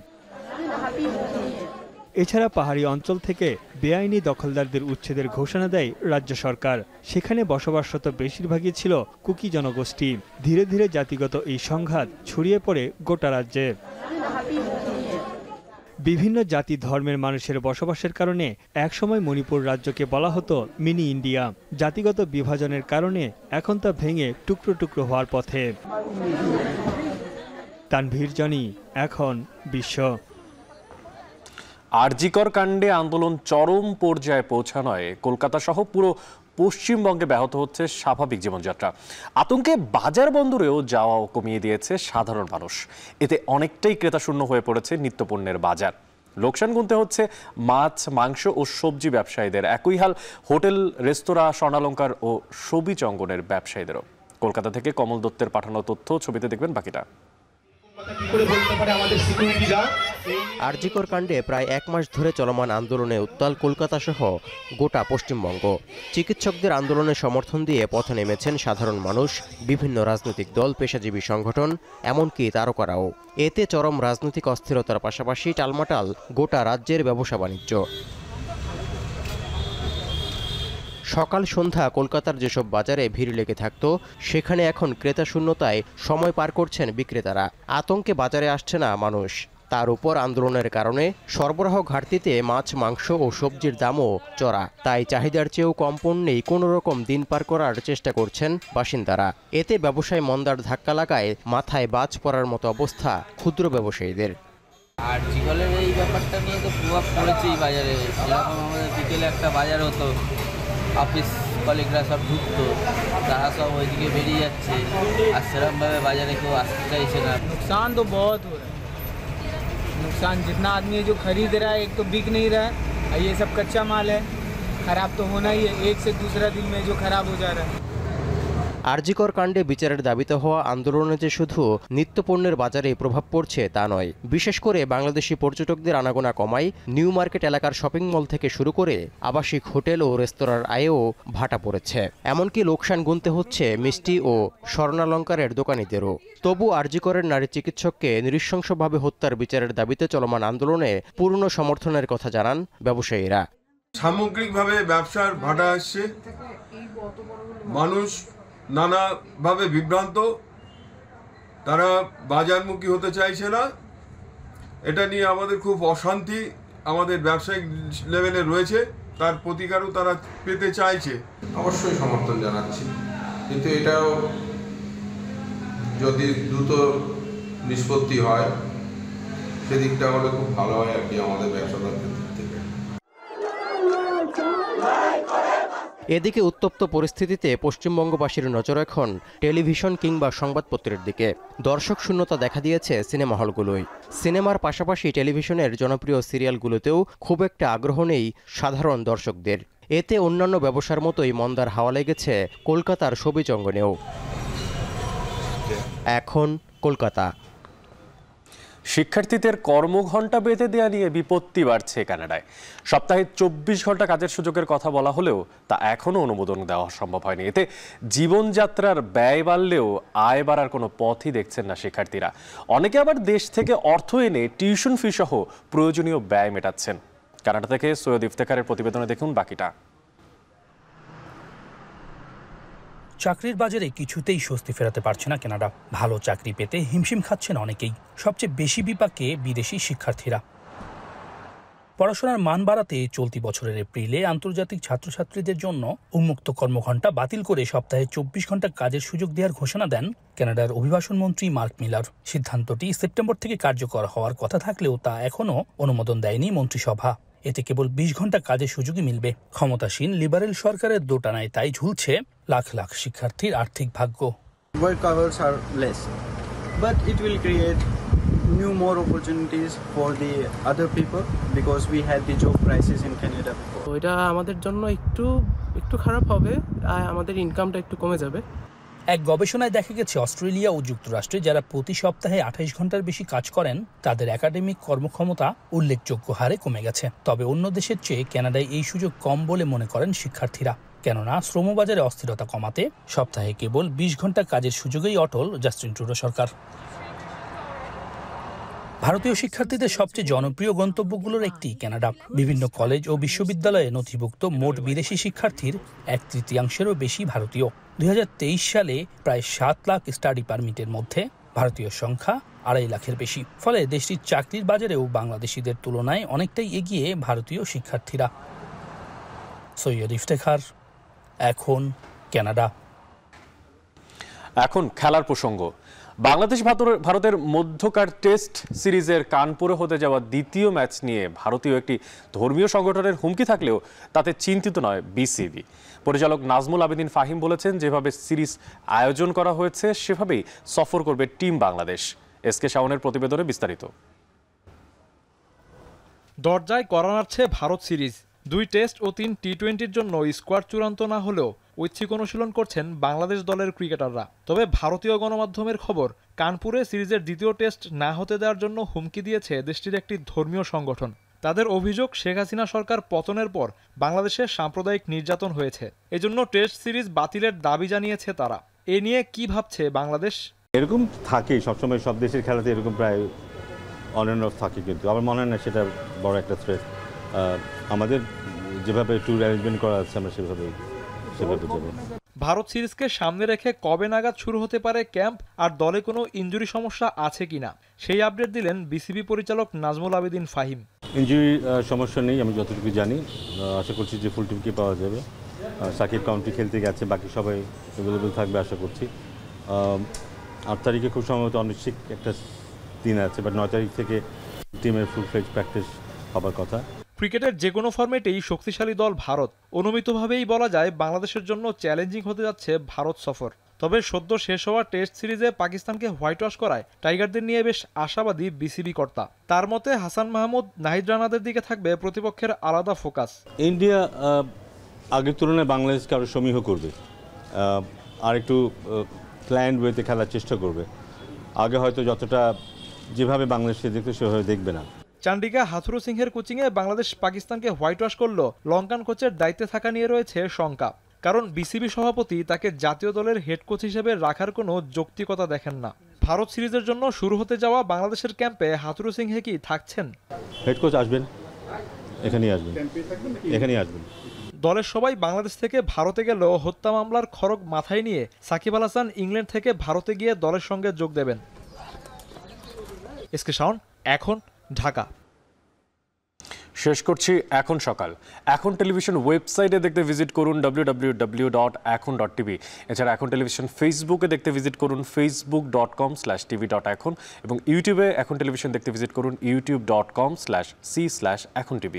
এছাড়া পাহাড়ি অঞ্চল থেকে বেআইনি দখলদারদের উচ্ছেদের ঘোষণা দেয় রাজ্য সরকার। সেখানে বসবাসরত বেশিরভাগই ছিল কুকি জনগোষ্ঠী। ধীরে ধীরে জাতিগত এই সংঘাত ছড়িয়ে পড়ে গোটা রাজ্যে। বিভিন্ন জাতি ধর্মের মানুষের বসবাসের কারণে একসময় মণিপুর রাজ্যকে বলা হতো মিনি ইন্ডিয়া। জাতিগত বিভাজনের কারণে এখন তা ভেঙে টুকরো টুকরো হওয়ার পথে। তানভীর জনি, এখন বিশ্ব। আরজিকর কাণ্ডে আন্দোলন চরম পর্যায়ে পৌঁছানোয় কলকাতা সহ পুরো পশ্চিমবঙ্গে ব্যাহত হচ্ছে স্বাভাবিক জীবনযাত্রা। আতঙ্কে বাজার বন্দরেও যাওয়াও কমিয়ে দিয়েছে সাধারণ মানুষ। এতে অনেকটাই ক্রেতাশূন্য হয়ে পড়েছে নিত্যপণ্যের বাজার। লোকসান গুনতে হচ্ছে মাছ, মাংস ও সবজি ব্যবসায়ীদের। একই হাল হোটেল, রেস্তোরাঁ, স্বর্ণালংকার ও সবিজ অঙ্গনের ব্যবসায়ীদেরও। কলকাতা থেকে কমল দত্তের পাঠানো তথ্য, ছবিতে দেখবেন বাকিটা। আরজিকর কাণ্ডে প্রায় 1 মাস ধরে চলমান আন্দোলনে উত্তাল কলকাতা সহ গোটা পশ্চিমবঙ্গ। চিকিৎসকদের আন্দোলনে সমর্থন দিয়ে পথে নেমেছেন সাধারণ মানুষ, বিভিন্ন রাজনৈতিক দল, পেশাজীবী সংগঠন, এমনকি তারকারাও। এতে চরম রাজনৈতিক অস্থিরতার পাশাপাশি টালমাটাল গোটা রাজ্যের ব্যবসা বাণিজ্য। সকাল সন্ধ্যা কলকাতার যেসব বাজারে ভিড় লেগে থাকতো, সেখানে এখন ক্রেতা শূন্যতায় সময় পার করছেন বিক্রেতারা। আতঙ্কে বাজারে আসছে না মানুষ। তার উপর আন্দোলনের কারণে সরবরাহ ঘাটতিতে মাছ, মাংস ও সবজির দামও চড়া। তাই চাহিদার চেয়েও কম পণ্যেই কোনো রকম দিন পার করার চেষ্টা করছেন বাসিন্দারা। এতে ব্যবসায় মন্দার ধাক্কা লাগায় মাথায় বাজ পড়ার মতো অবস্থা ক্ষুদ্র ব্যবসায়ীদের। আর জিগলের এই ব্যাপারটা নিয়ে তো প্রভাব পড়েছেই বাজারে। যেরকম আমাদের বিকেলে একটা বাজার হতো, অফিস কলিগরা সব ঢুকতো, তারা সব ওইদিকে বেরিয়ে যাচ্ছে, আর সেরকমভাবে বাজারে কেউ আসতে চাইছে না। नुकसान तो बहुत हो रहा है। नुकसान जितना आदमी जो खरीद रहा है, एक तो बिक नहीं रहा है, और ये सब कच्चा माल है, खराब तो होना ही है। एक से दूसरा दिन में जो खराब हो जा रहा है। আরজিকর কাণ্ডে বিচারের দাবিতে হওয়া আন্দোলনে যে শুধু নিত্যপণ্যের বাজারে প্রভাব পড়ছে তা নয়। বিশেষ করে বাংলাদেশি পর্যটকদের আনাগোনা কমায় নিউ মার্কেট এলাকার শপিং মল থেকে শুরু করে আবাসিক হোটেল ও রেস্তোরাঁর আয়েও ভাটা পড়েছে। এমনকি লোকসান গুনতে হচ্ছে মিষ্টি ও স্বর্ণালংকারের দোকানিদেরও। তবু আরজিকরের নারী চিকিৎসককে নৃশংসভাবে হত্যার বিচারের দাবিতে চলমান আন্দোলনে পূর্ণ সমর্থনের কথা জানান ব্যবসায়ীরা। সামগ্রিকভাবে ব্যবসার ভাটা আসছে, মানুষ নানাভাবে বিভ্রান্ত, তারা বাজারমুখী হতে চাইছে না। এটা নিয়ে আমাদের খুব অশান্তি আমাদের ব্যবসায়িক লেভেলে রয়েছে, তার প্রতিকারও তারা পেতে চাইছে। অবশ্যই সমর্থন জানাচ্ছি, কিন্তু এটাও যদি দ্রুত নিষ্পত্তি হয় সেদিকটা হলে খুব ভালো হয় আর কি আমাদের ব্যবসাদারদের দিক থেকে। এদিকে উত্তপ্ত পরিস্থিতিতে পশ্চিমবঙ্গবাসীর নজর এখন টেলিভিশন কিংবা সংবাদপত্রের দিকে। দর্শক শূন্যতা দেখা দিয়েছে সিনেমা হলগুলোয়। সিনেমার পাশাপাশি টেলিভিশনের জনপ্রিয় সিরিয়ালগুলোতেও খুব একটা আগ্রহ নেই সাধারণ দর্শকদের। এতে অন্যান্য ব্যবসার মতোই মন্দার হাওয়া লেগেছে কলকাতার সবিজ অঙ্গনেও। এখন কলকাতা। শিক্ষার্থীদের কর্মঘণ্টা বেঁধে দেওয়া নিয়ে বিপত্তি বাড়ছে কানাডায়। সপ্তাহে 24 ঘন্টা কাজের সুযোগের কথা বলা হলেও তা এখনও অনুমোদন দেওয়া সম্ভব হয়নি। এতে জীবনযাত্রার ব্যয় বাড়লেও আয় বাড়ার কোনো পথই দেখছেন না শিক্ষার্থীরা। অনেকে আবার দেশ থেকে অর্থ এনে টিউশন ফি সহ প্রয়োজনীয় ব্যয় মেটাচ্ছেন। কানাডা থেকে সৈয়দ ইফতেখারের প্রতিবেদনে দেখুন বাকিটা। চাকরির বাজারে কিছুতেই স্বস্তি ফেরাতে পারছে না কানাডা। ভালো চাকরি পেতে হিমশিম খাচ্ছেন অনেকেই। সবচেয়ে বেশি বিপাকে বিদেশি শিক্ষার্থীরা। পড়াশোনার মান বাড়াতে চলতি বছরের এপ্রিলে আন্তর্জাতিক ছাত্রছাত্রীদের জন্য উন্মুক্ত কর্মঘণ্টা বাতিল করে সপ্তাহে 24 ঘন্টা কাজের সুযোগ দেওয়ার ঘোষণা দেন কানাডার অভিবাসন মন্ত্রী মার্ক মিলার। সিদ্ধান্তটি সেপ্টেম্বর থেকে কার্যকর হওয়ার কথা থাকলেও তা এখনও অনুমোদন দেয়নি মন্ত্রিসভা। এতে কেবল 20 ঘন্টা কাজের সুযোগই মিলবে। ক্ষমতাসীন লিবারেল সরকারের দোটানায় তাই ঝুলছে লাখ লাখ শিক্ষার্থীর আর্থিক ভাগ্য। Work hours are less, but it will create new more opportunities for the other people because we had the job crisis in Canada before. ওইটা আমাদের জন্য একটু খারাপ হবে, আমাদের ইনকামটা একটু কমে যাবে। এক গবেষণায় দেখা গেছে অস্ট্রেলিয়া ও যুক্তরাষ্ট্রে যারা প্রতি সপ্তাহে 28 ঘন্টার বেশি কাজ করেন তাদের একাডেমিক কর্মক্ষমতা উল্লেখযোগ্য হারে কমে গেছে। তবে অন্য দেশের চেয়ে কানাডায় এই সুযোগ কম বলে মনে করেন শিক্ষার্থীরা। কেননা শ্রমবাজারে অস্থিরতা কমাতে সপ্তাহে কেবল 20 ঘন্টা কাজের সুযোগেই অটল জাস্টিন ট্রুডো সরকার। ভারতীয় শিক্ষার্থীদের সবচেয়ে জনপ্রিয় গন্তব্যগুলোর একটি কানাডা। বিভিন্ন কলেজ ও বিশ্ববিদ্যালয়ে নথিভুক্ত মোট বিদেশি শিক্ষার্থীর 1/3-এরও বেশি ভারতীয়। 2023 সালে প্রায় 7 লাখ স্টাডি পারমিটের মধ্যে ভারতীয় সংখ্যা 2.5 লাখের বেশি। ফলে দেশটির চাকরির বাজারেও বাংলাদেশিদের তুলনায় অনেকটাই এগিয়ে ভারতীয় শিক্ষার্থীরা। সৈয়দ ইফতেখার, এখন কানাডা। এখন খেলার প্রসঙ্গ। বাংলাদেশ ভারতের মধ্যকার টেস্ট সিরিজের কানপুরে হতে যাওয়া দ্বিতীয় ম্যাচ নিয়ে ভারতীয় একটি ধর্মীয় সংগঠনের হুমকি থাকলেও তাতে চিন্তিত নয় বিসিবি। পরিচালক নাজমুল আবেদিন ফাহিম বলেছেন, যেভাবে সিরিজ আয়োজন করা হয়েছে সেভাবেই সফর করবে টিম বাংলাদেশ। এসকে শাওনের প্রতিবেদনে বিস্তারিত। দরজায় কড়া নাড়ছে ভারত সিরিজ। 2 টেস্ট ও 3 টি-20-র জন্য স্কোয়াড চূড়ান্ত না হলেও ঐচ্ছিক অনুশীলন করছেন বাংলাদেশ দলের ক্রিকেটাররা। তবে ভারতীয় গণমাধ্যমের খবর, কানপুরে সিরিজের দ্বিতীয় টেস্ট না হতে দেওয়ার জন্য হুমকি দিয়েছে দেশটির একটি ধর্মীয় সংগঠন। তাদের অভিযোগ, শেখ হাসিনা সরকার পতনের পর বাংলাদেশে সাম্প্রদায়িক নির্যাতন হয়েছে, এজন্য টেস্ট সিরিজ বাতিলের দাবি জানিয়েছে তারা। এ নিয়ে কি ভাবছে বাংলাদেশ? এরকম থাকে সবসময়, সব দেশের খেলাতে এরকম প্রায় অন অ্যান্ড অফ থাকে, কিন্তু আমার মনে হয় না সেটা বড় একটা থ্রেট। আমাদের যেভাবে ট্যুর অ্যারেঞ্জমেন্ট করা আছে আমরা সেভাবে যাব। ভারত সিরিজকে সামনে রেখে কবে নাগাদ শুরু হতে পারে ক্যাম্প, আর দলে কোনো ইনজুরি সমস্যা আছে কিনা সেই আপডেট দিলেন বিসিবি পরিচালক নাজমুল আবেদিন ফাহিম। ইনজুরি সমস্যা নেই আমি যতটুকু জানি। আশা করছি যে ফুল টিমকে পাওয়া যাবে। সাকিব কাউন্টি খেলতে গেছে, বাকি সবাই অ্যাভেলেবেল থাকবে আশা করছি। 8 তারিখে খুব সম্ভবত অনিশ্চিত একটা দিন আছে, বাট 9 তারিখ থেকে টিমের ফুল ফ্লেজ প্র্যাকটিস হবার কথা। ক্রিকেটের যে কোনো ফরম্যাটেই শক্তিশালী দল ভারত। অনুমিতভাবেই বলা যায় বাংলাদেশের জন্য চ্যালেঞ্জিং হতে যাচ্ছে ভারত সফর। তবে সদ্য শেষ হওয়া টেস্ট সিরিজে পাকিস্তানকে হোয়াইট ওয়াশ করায় টাইগারদের নিয়ে বেশ আশাবাদী বিসিবি কর্তা। তার মতে হাসান মাহমুদ, নাহিদ রানাদের দিকে থাকবে প্রতিপক্ষের আলাদা ফোকাস। ইন্ডিয়া আগের তুলনায় বাংলাদেশকে আরও সমীহ করবে, আর একটু প্ল্যান্ড ওয়েতে খেলার চেষ্টা করবে। আগে হয়তো যতটা যেভাবে বাংলাদেশকে দেখতে সেভাবে দেখবে না। চান্ডিকা হাথুরু সিংহের কোচিংয়ে বাংলাদেশ পাকিস্তানকে হোয়াইট ওয়াশ করলো লঙ্কান কোচের দায়িত্বে থাকা নিয়ে রয়েছে শঙ্কা। কারণ বিসিবি সভাপতি তাকে জাতীয় দলের হেড কোচ হিসেবে রাখার কোনো যৌক্তিকতা দেখেন না। ভারত সিরিজের জন্য শুরু হতে যাওয়া বাংলাদেশের ক্যাম্পে হাথুরু সিংহে কি থাকছেন? হেড কোচ আসবেন, এখানেই আসবেন। দলের সবাই বাংলাদেশ থেকে ভারতে গেলেও হত্যা মামলার খড়গ মাথায় নিয়ে সাকিব আল হাসান ইংল্যান্ড থেকে ভারতে গিয়ে দলের সঙ্গে যোগ দেবেন। এসকে শাওন, এখন, ঢাকা। শেষ করছি এখন সকাল। এখন টেলিভিশন ওয়েবসাইটে দেখতে ভিজিট করুন www.ekon.tv। এছাড়া এখন টেলিভিশন ফেসবুকে দেখতে ভিজিট করুন facebook.com/tv.ekon এবং ইউটিউবে এখন টেলিভিশন দেখতে ভিজিট করুন youtube.com/c/ekontv।